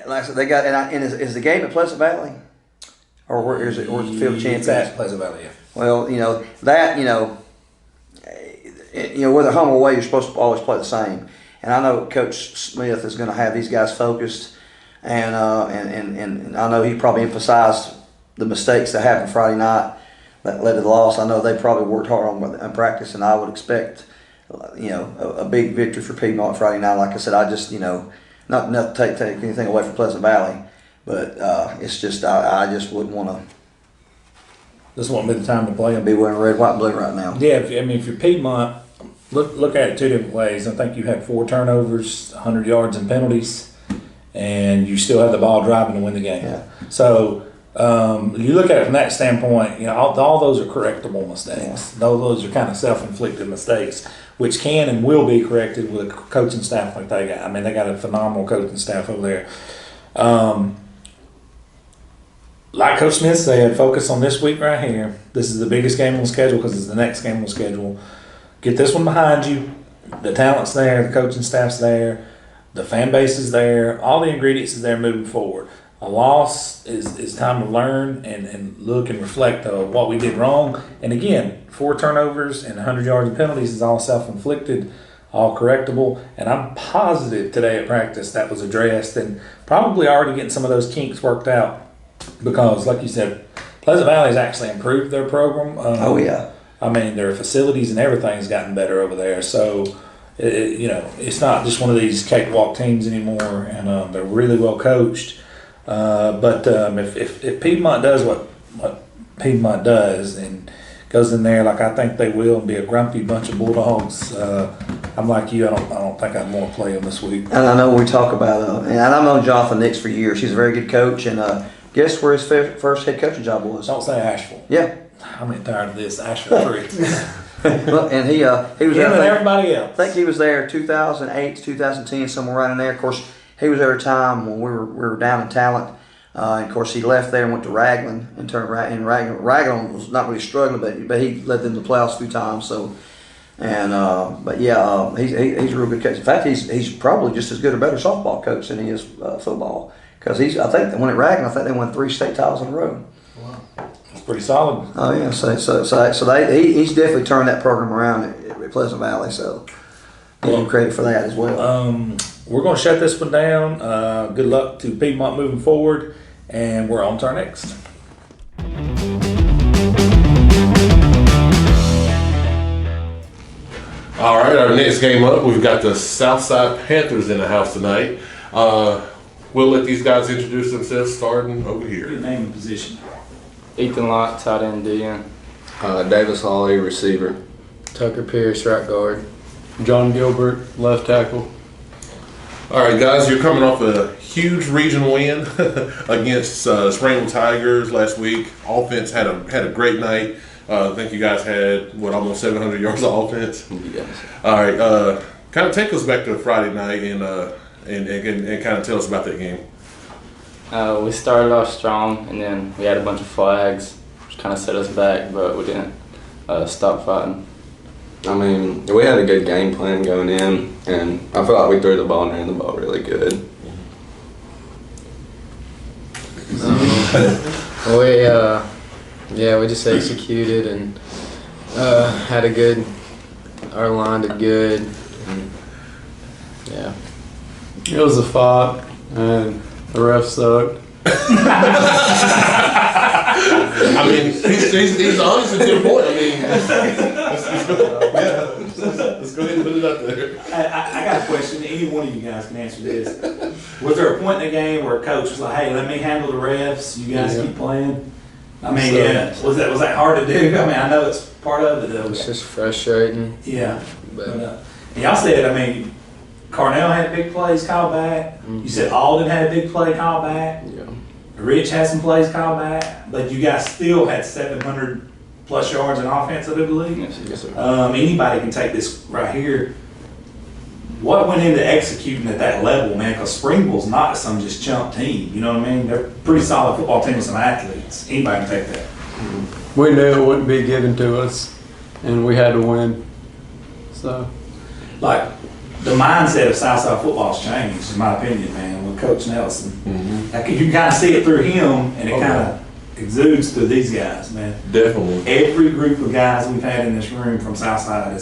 like I said, they got. And is the game at Pleasant Valley, or where is it? Or is it Field of Champions? It's at Pleasant Valley. Yeah. Well, whether home or away, you're supposed to always play the same. And I know Coach Smith is going to have these guys focused, and I know he probably emphasized the mistakes that happened Friday night that led to the loss. I know they probably worked hard on practice, and I would expect, a big victory for Piedmont Friday night. Like I said, I just, not to take anything away from Pleasant Valley, but it's just I just wouldn't want to. This won't be the time to play them. Be wearing red, white, and blue right now. Yeah, if you're Piedmont, look at it 2 different ways. I think you had 4 turnovers, 100 yards, and penalties, and you still have the ball driving to win the game. Yeah. So you look at it from that standpoint. All those are correctable mistakes. Yeah. Those are kind of self-inflicted mistakes, which can and will be corrected with a coaching staff like they got. I mean, they got a phenomenal coaching staff over there. Like Coach Smith said, focus on this week right here. This is the biggest game on the schedule because it's the next game on the schedule. Get this one behind you. The talent's there, the coaching staff's there, the fan base is there, all the ingredients is there moving forward. A loss is time to learn and look and reflect on what we did wrong. And again, 4 turnovers and 100 yards of penalties is all self-inflicted, all correctable. And I'm positive today at practice that was addressed and probably already getting some of those kinks worked out. Because, like you said, Pleasant Valley has actually improved their program. Oh, yeah. I mean, their facilities and everything's gotten better over there. So, it's not just one of these cakewalk teams anymore, and they're really well coached. But if Piedmont does what Piedmont does and goes in there like I think they will and be a grumpy bunch of Bulldogs, I'm like you. I don't think I'd want to play them this week. And I know we talk about, and I've known Jonathan Nix for years. He's a very good coach, and guess where his first head coaching job was? Don't say Asheville. Yeah. I'm tired of this. Asheville 3. Look, and he was him there. And everybody else. I think he was there 2008 to 2010, somewhere right in there. Of course, he was there at a time when we were down in talent. And of course, he left there and went to Raglan and turned Raglan was not really struggling, but he led them to the playoffs a few times. So, but yeah, he's a real good coach. In fact, he's probably just as good or better softball coach than he is football. Because I think when at Raglan, I think they won 3 state titles in a row. pretty solid. Oh yeah, he's definitely turned that program around at Pleasant Valley. So give him credit for that as well. We're going to shut this one down. Good luck to Piedmont moving forward, and we're on to our next. All right, our next game up, we've got the Southside Panthers in the house tonight. We'll let these guys introduce themselves, starting over here. Your name and position. Ethan Lott, tight end DN. Davis Hawley, receiver. Tucker Pierce, right guard. John Gilbert, left tackle. All right, guys, you're coming off a huge regional win against Springville Tigers last week. Offense had a great night. I think you guys had almost 700 yards of offense. Yes. All right, kind of take us back to Friday night and kind of tell us about that game. We started off strong, and then we had a bunch of flags, which kind of set us back, but we didn't stop fighting. I mean, we had a good game plan going in, and I feel like we threw the ball and ran the ball really good. We just executed and had a good. Our line did good. And, yeah. It was a fight, and the ref sucked. I mean, he's honest and to the point. I mean, let's go ahead and put it up there. I got a question. Any one of you guys can answer this. Was there a point in the game where a coach was like, "Hey, let me handle the refs. You guys keep playing"? I mean, was that hard to do? I mean, I know it's part of it though. It's just frustrating. Yeah, but and y'all said, I mean, Carnell had big plays called back. Mm-hmm. You said Alden had a big play called back. Yeah. Rich had some plays called back, but you guys still had 700 plus yards in offense, I do believe. Yes, sir. Anybody can take this right here. What went into executing at that level, man? Because Springville's not some just chump team. You know what I mean? They're a pretty solid football team with some athletes. Anybody can take that. We knew it wouldn't be given to us, and we had to win. So, Like, the mindset of Southside football's changed, in my opinion, man, with Coach Nelson. Like, you can kind of see it through him, and it kind of exudes through these guys, man. Definitely. Every group of guys we've had in this room from Southside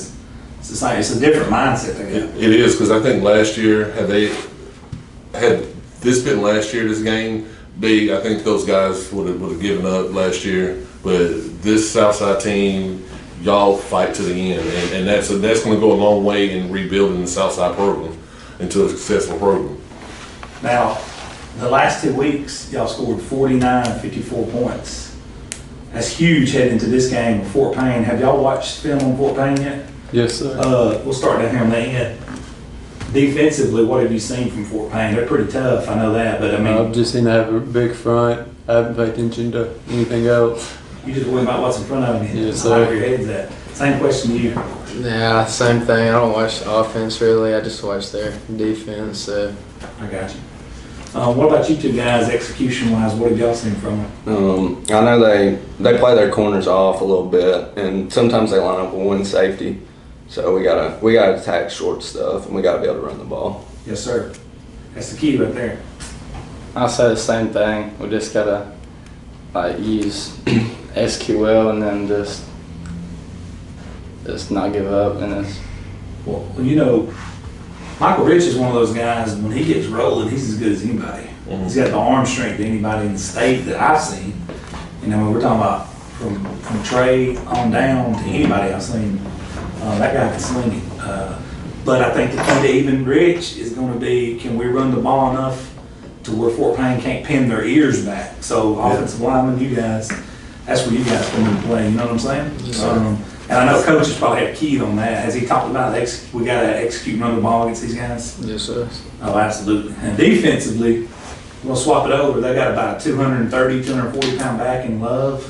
it's a different mindset they got. It is, because I think last year, had this been last year, this game, I think those guys would have given up last year. But this Southside team, y'all fight to the end, and that's going to go a long way in rebuilding the Southside program into a successful program. Now, the last 2 weeks, y'all scored 49 and 54 points. That's huge heading into this game with Fort Payne. Have y'all watched film on Fort Payne yet? yes, sir. We'll start down here on the end. Defensively, what have you seen from Fort Payne? They're pretty tough, I know that, but I mean, I've just seen them have a big front. I haven't paid attention to anything else. you just worry about what's in front of you. Yes, Where sir. your head's at. Same question to you. Yeah, same thing. I don't watch offense really. I just watch their defense. So. I got you. What about you two guys, execution-wise? What have y'all seen from them? I know they play their corners off a little bit, and sometimes they line up with one safety. So we gotta attack short stuff, and we gotta be able to run the ball. Yes, sir. That's the key right there. I'll say the same thing. We just gotta use SQL and then just not give up. And Well, you know, Michael Rich is one of those guys, when he gets rolling, he's as good as anybody. He's got the arm strength of anybody in the state that I've seen. You know, when we're talking about from Trey on down to anybody I've seen, that guy can sling it. But I think the key to even Rich is going to be, can we run the ball enough to where Fort Payne can't pin their ears back? So offensive linemen, you guys, that's where you guys come into play. You know what I'm saying? Yes, And I know Coach has probably had keyed on that. Has he talked about we got to execute and run the ball against these guys? yes, sir. Oh, absolutely. And defensively, we'll swap it over. They got about a 230, 240 pound back in Love.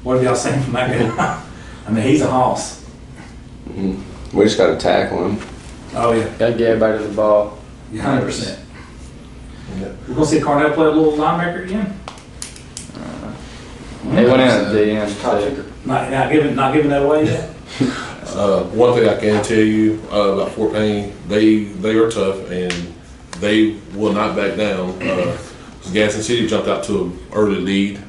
What have y'all seen from that guy? I mean, he's a hoss. We just gotta tackle him. Oh, yeah. Gotta get everybody to the ball. 100%. We're going to see Carnell play a little linebacker again? They went in at the end. Not giving that away yet? One thing I can tell you about Fort Payne, they are tough and they will not back down. Gadsden City jumped out to an early lead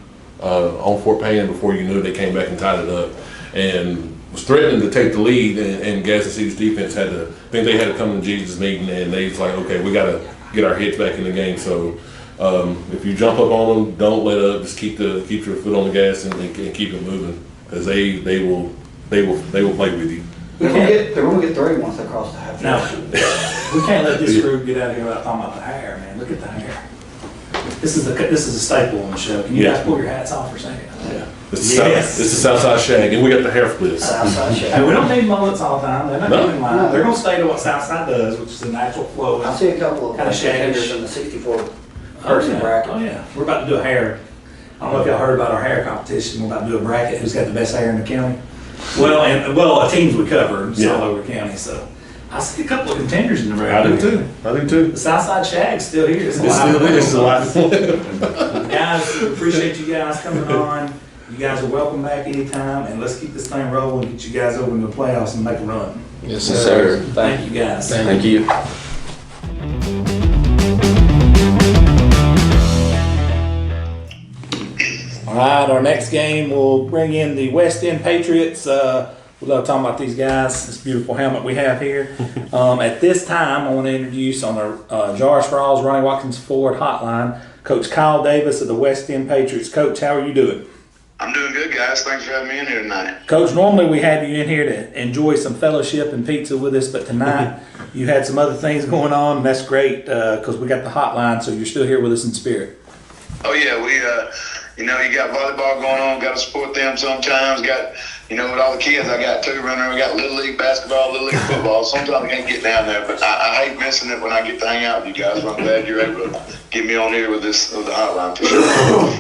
on Fort Payne. Before you knew it, they came back and tied it up, and was threatening to take the lead. And Gadsden City's defense had to. I think they had to come to Jesus meeting, and they was like, okay, we got to get our heads back in the game. So if you jump up on them, don't let up. Just keep your foot on the gas and keep it moving, because they will play with you. They're gonna get 3 once they cross the half. Now, we can't let this group get out of here without talking about the hair, man. Look at the hair. This is a staple on the show. Can you guys pull your hats off for a second? Yeah. It's the Southside Shag, and we got the hair flips. Southside Shag. Hey, we don't need mullets all the time. They're not doing mine. No. They're going to stay to what Southside does, which is a natural flow. I see a couple of kind of contenders shaggy. in the 64 person bracket. Oh yeah, we're about to do a hair. I don't know if y'all heard about our hair competition. We're about to do a bracket. Who's got the best hair in the county? Well, teams we cover it's all over the county. So I see a couple of contenders in the bracket. I do too. The Southside Shag's still here. It's still alive. Guys, appreciate you guys coming on. You guys are welcome back anytime, and let's keep this thing rolling. Get you guys over into the playoffs and make a run. Yes, sir. Thank you guys. Thank you. All right, our next game we'll bring in the West End Patriots. We love talking about these guys. This beautiful helmet we have here. At this time, I want to introduce on our Jar Sprawls, Ronnie Watkins Ford hotline, Coach Kyle Davis of the West End Patriots. Coach, how are you doing? I'm doing good, guys. Thanks for having me in here tonight. Coach, normally we have you in here to enjoy some fellowship and pizza with us, but tonight you had some other things going on, and that's great because we got the hotline, so you're still here with us in spirit. Oh yeah, we you got volleyball going on. Got to support them sometimes. Got with all the kids I got too running around. We got Little League basketball, Little League football. Sometimes I can't get down there, but I hate missing it when I get to hang out with you guys. I'm glad you're able to get me on here with the hotline for sure.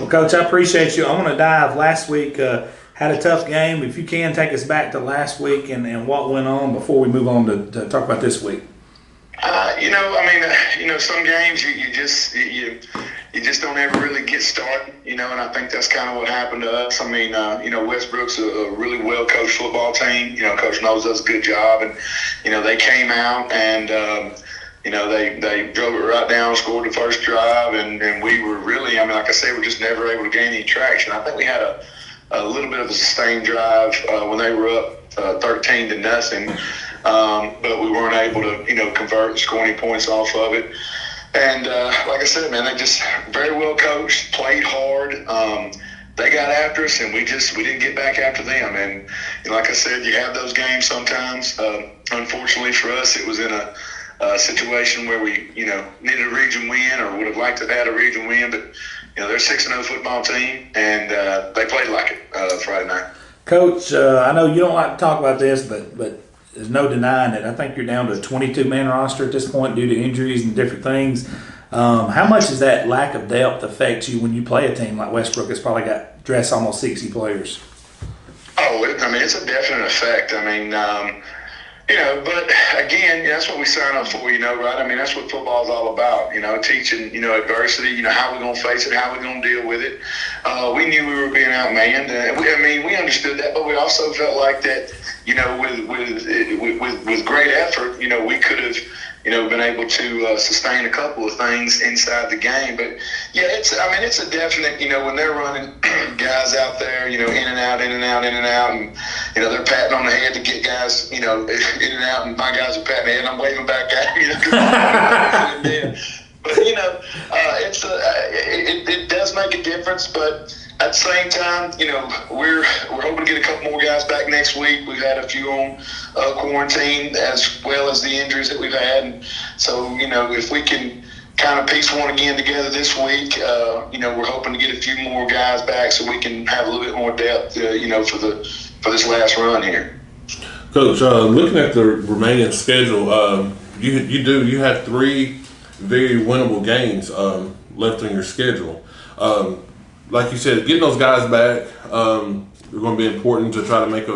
Well, Coach, I appreciate you. I want to dive. Last week had a tough game. If you can, take us back to last week and what went on before we move on to talk about this week. Some games you just don't ever really get started, and I think that's kind of what happened to us. I mean, Westbrook's a really well-coached football team. Coach knows does a good job, and, they came out and, they drove it right down, scored the first drive, and we were really, like I said, we're just never able to gain any traction. I think we had a little bit of a sustained drive when they were up 13-0, but we weren't able to, convert and score any points off of it. And like I said, man, they just very well coached, played hard. They got after us, and we didn't get back after them. And like I said, you have those games sometimes. Unfortunately for us, it was in a situation where we, needed a region win or would have liked to have had a region win. But, they're a 6-0 football team, and they played like it Friday night. Coach, I know you don't like to talk about this, but there's no denying it. I think you're down to a 22-man roster at this point due to injuries and different things. How much does that lack of depth affect you when you play a team like Westbrook that's probably got dressed almost 60 players? Oh, it's a definite effect. But again, that's what we sign up for, right? That's what football is all about, teaching, adversity, how we're going to face it, how we're going to deal with it. We knew we were being outmanned. We understood that, but we also felt like that, with great effort, we could have, been able to sustain a couple of things inside the game. But yeah, it's a definite, when they're running guys out there, in and out, and they're patting on the head to get guys, in and out, and my guys are patting the head, and I'm waving back at you. But it does make a difference. But at the same time, we're hoping to get a couple more guys back next week. We've had a few on quarantine as well as the injuries that we've had. And so, if we can kind of piece one again together this week, we're hoping to get a few more guys back so we can have a little bit more depth, for this last run here. Coach, looking at the remaining schedule, you have 3 very winnable games left on your schedule. Like you said, getting those guys back are going to be important to try to make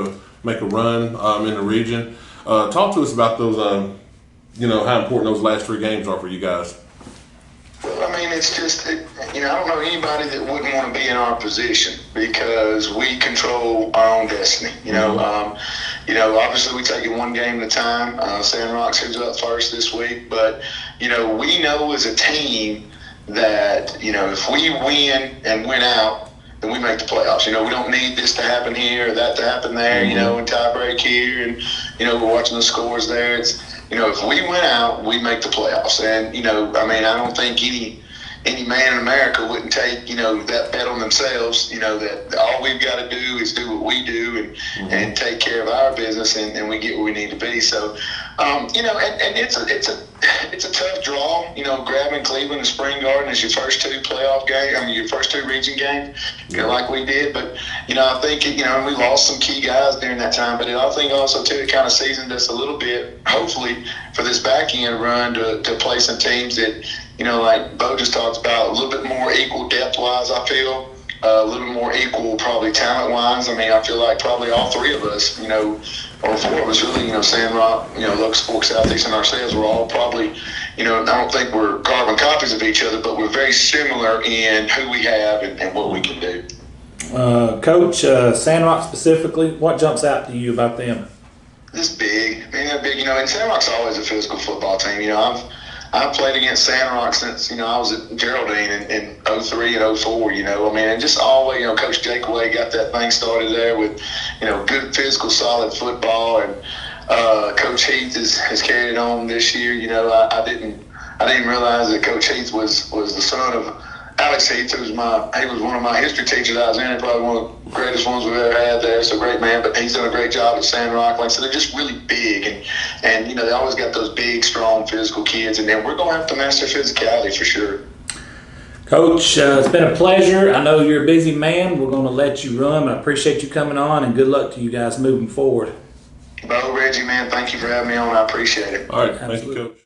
a run in the region. Talk to us about those, how important those last 3 games are for you guys. Well, it's just, I don't know anybody that wouldn't want to be in our position because we control our own destiny. Obviously we take it one game at a time. Sand Rock's who's up first this week, but we know as a team that if we win and win out, then we make the playoffs. You know, we don't need this to happen here or that to happen there, you know, and tie break here, and, you know, we're watching the scores there. It's, you know, if we win out, we make the playoffs. And, you know, I mean, I don't think any man in America wouldn't take, you know, that bet on themselves, you know, that all we've got to do is do what we do and take care of our business, and we get where we need to be. So, you know, and it's a tough draw, you know, grabbing Cleveland and Spring Garden as your first two playoff games, I mean, your first two region games, you know, like we did. But, you know, I think, you know, we lost some key guys during that time, but I think also, too, it kind of seasoned us a little bit, hopefully, for this back end run to play some teams that, you know, like Bo just talked about, a little bit more equal depth-wise, I feel. A little bit more equal probably talent-wise. I mean, I feel like probably all three of us, you know, or four of us really, you know, Sandrock, you know, Locust Fork, Southeast, and ourselves, we're all probably, you know, I don't think we're carbon copies of each other, but we're very similar in who we have and what we can do. Coach, Sandrock specifically, what jumps out to you about them? Just big. I mean, they're big, you know, and Sandrock's always a physical football team. You know, I've played against Sandrock since, you know, I was at Geraldine in 03 and 04, you know. I mean, and just always, you know, Coach Jake Way got that thing started there with, you know, good physical, solid football. And Coach Heath has carried it on this year. You know, I didn't realize that Coach Heath was the son of Alex Heath, he was one of my history teachers I was in, and probably one of the greatest ones we've ever had there. So great man, but he's done a great job at Sandrock. Like I said, they're just really big, and you know, they always got those big, strong, physical kids, and then we're going to have to master physicality for sure. Coach, it's been a pleasure. I know you're a busy man. We're going to let you run, but I appreciate you coming on, and good luck to you guys moving forward. Bo, Reggie, man, thank you for having me on. I appreciate it. All right, thank you, Coach.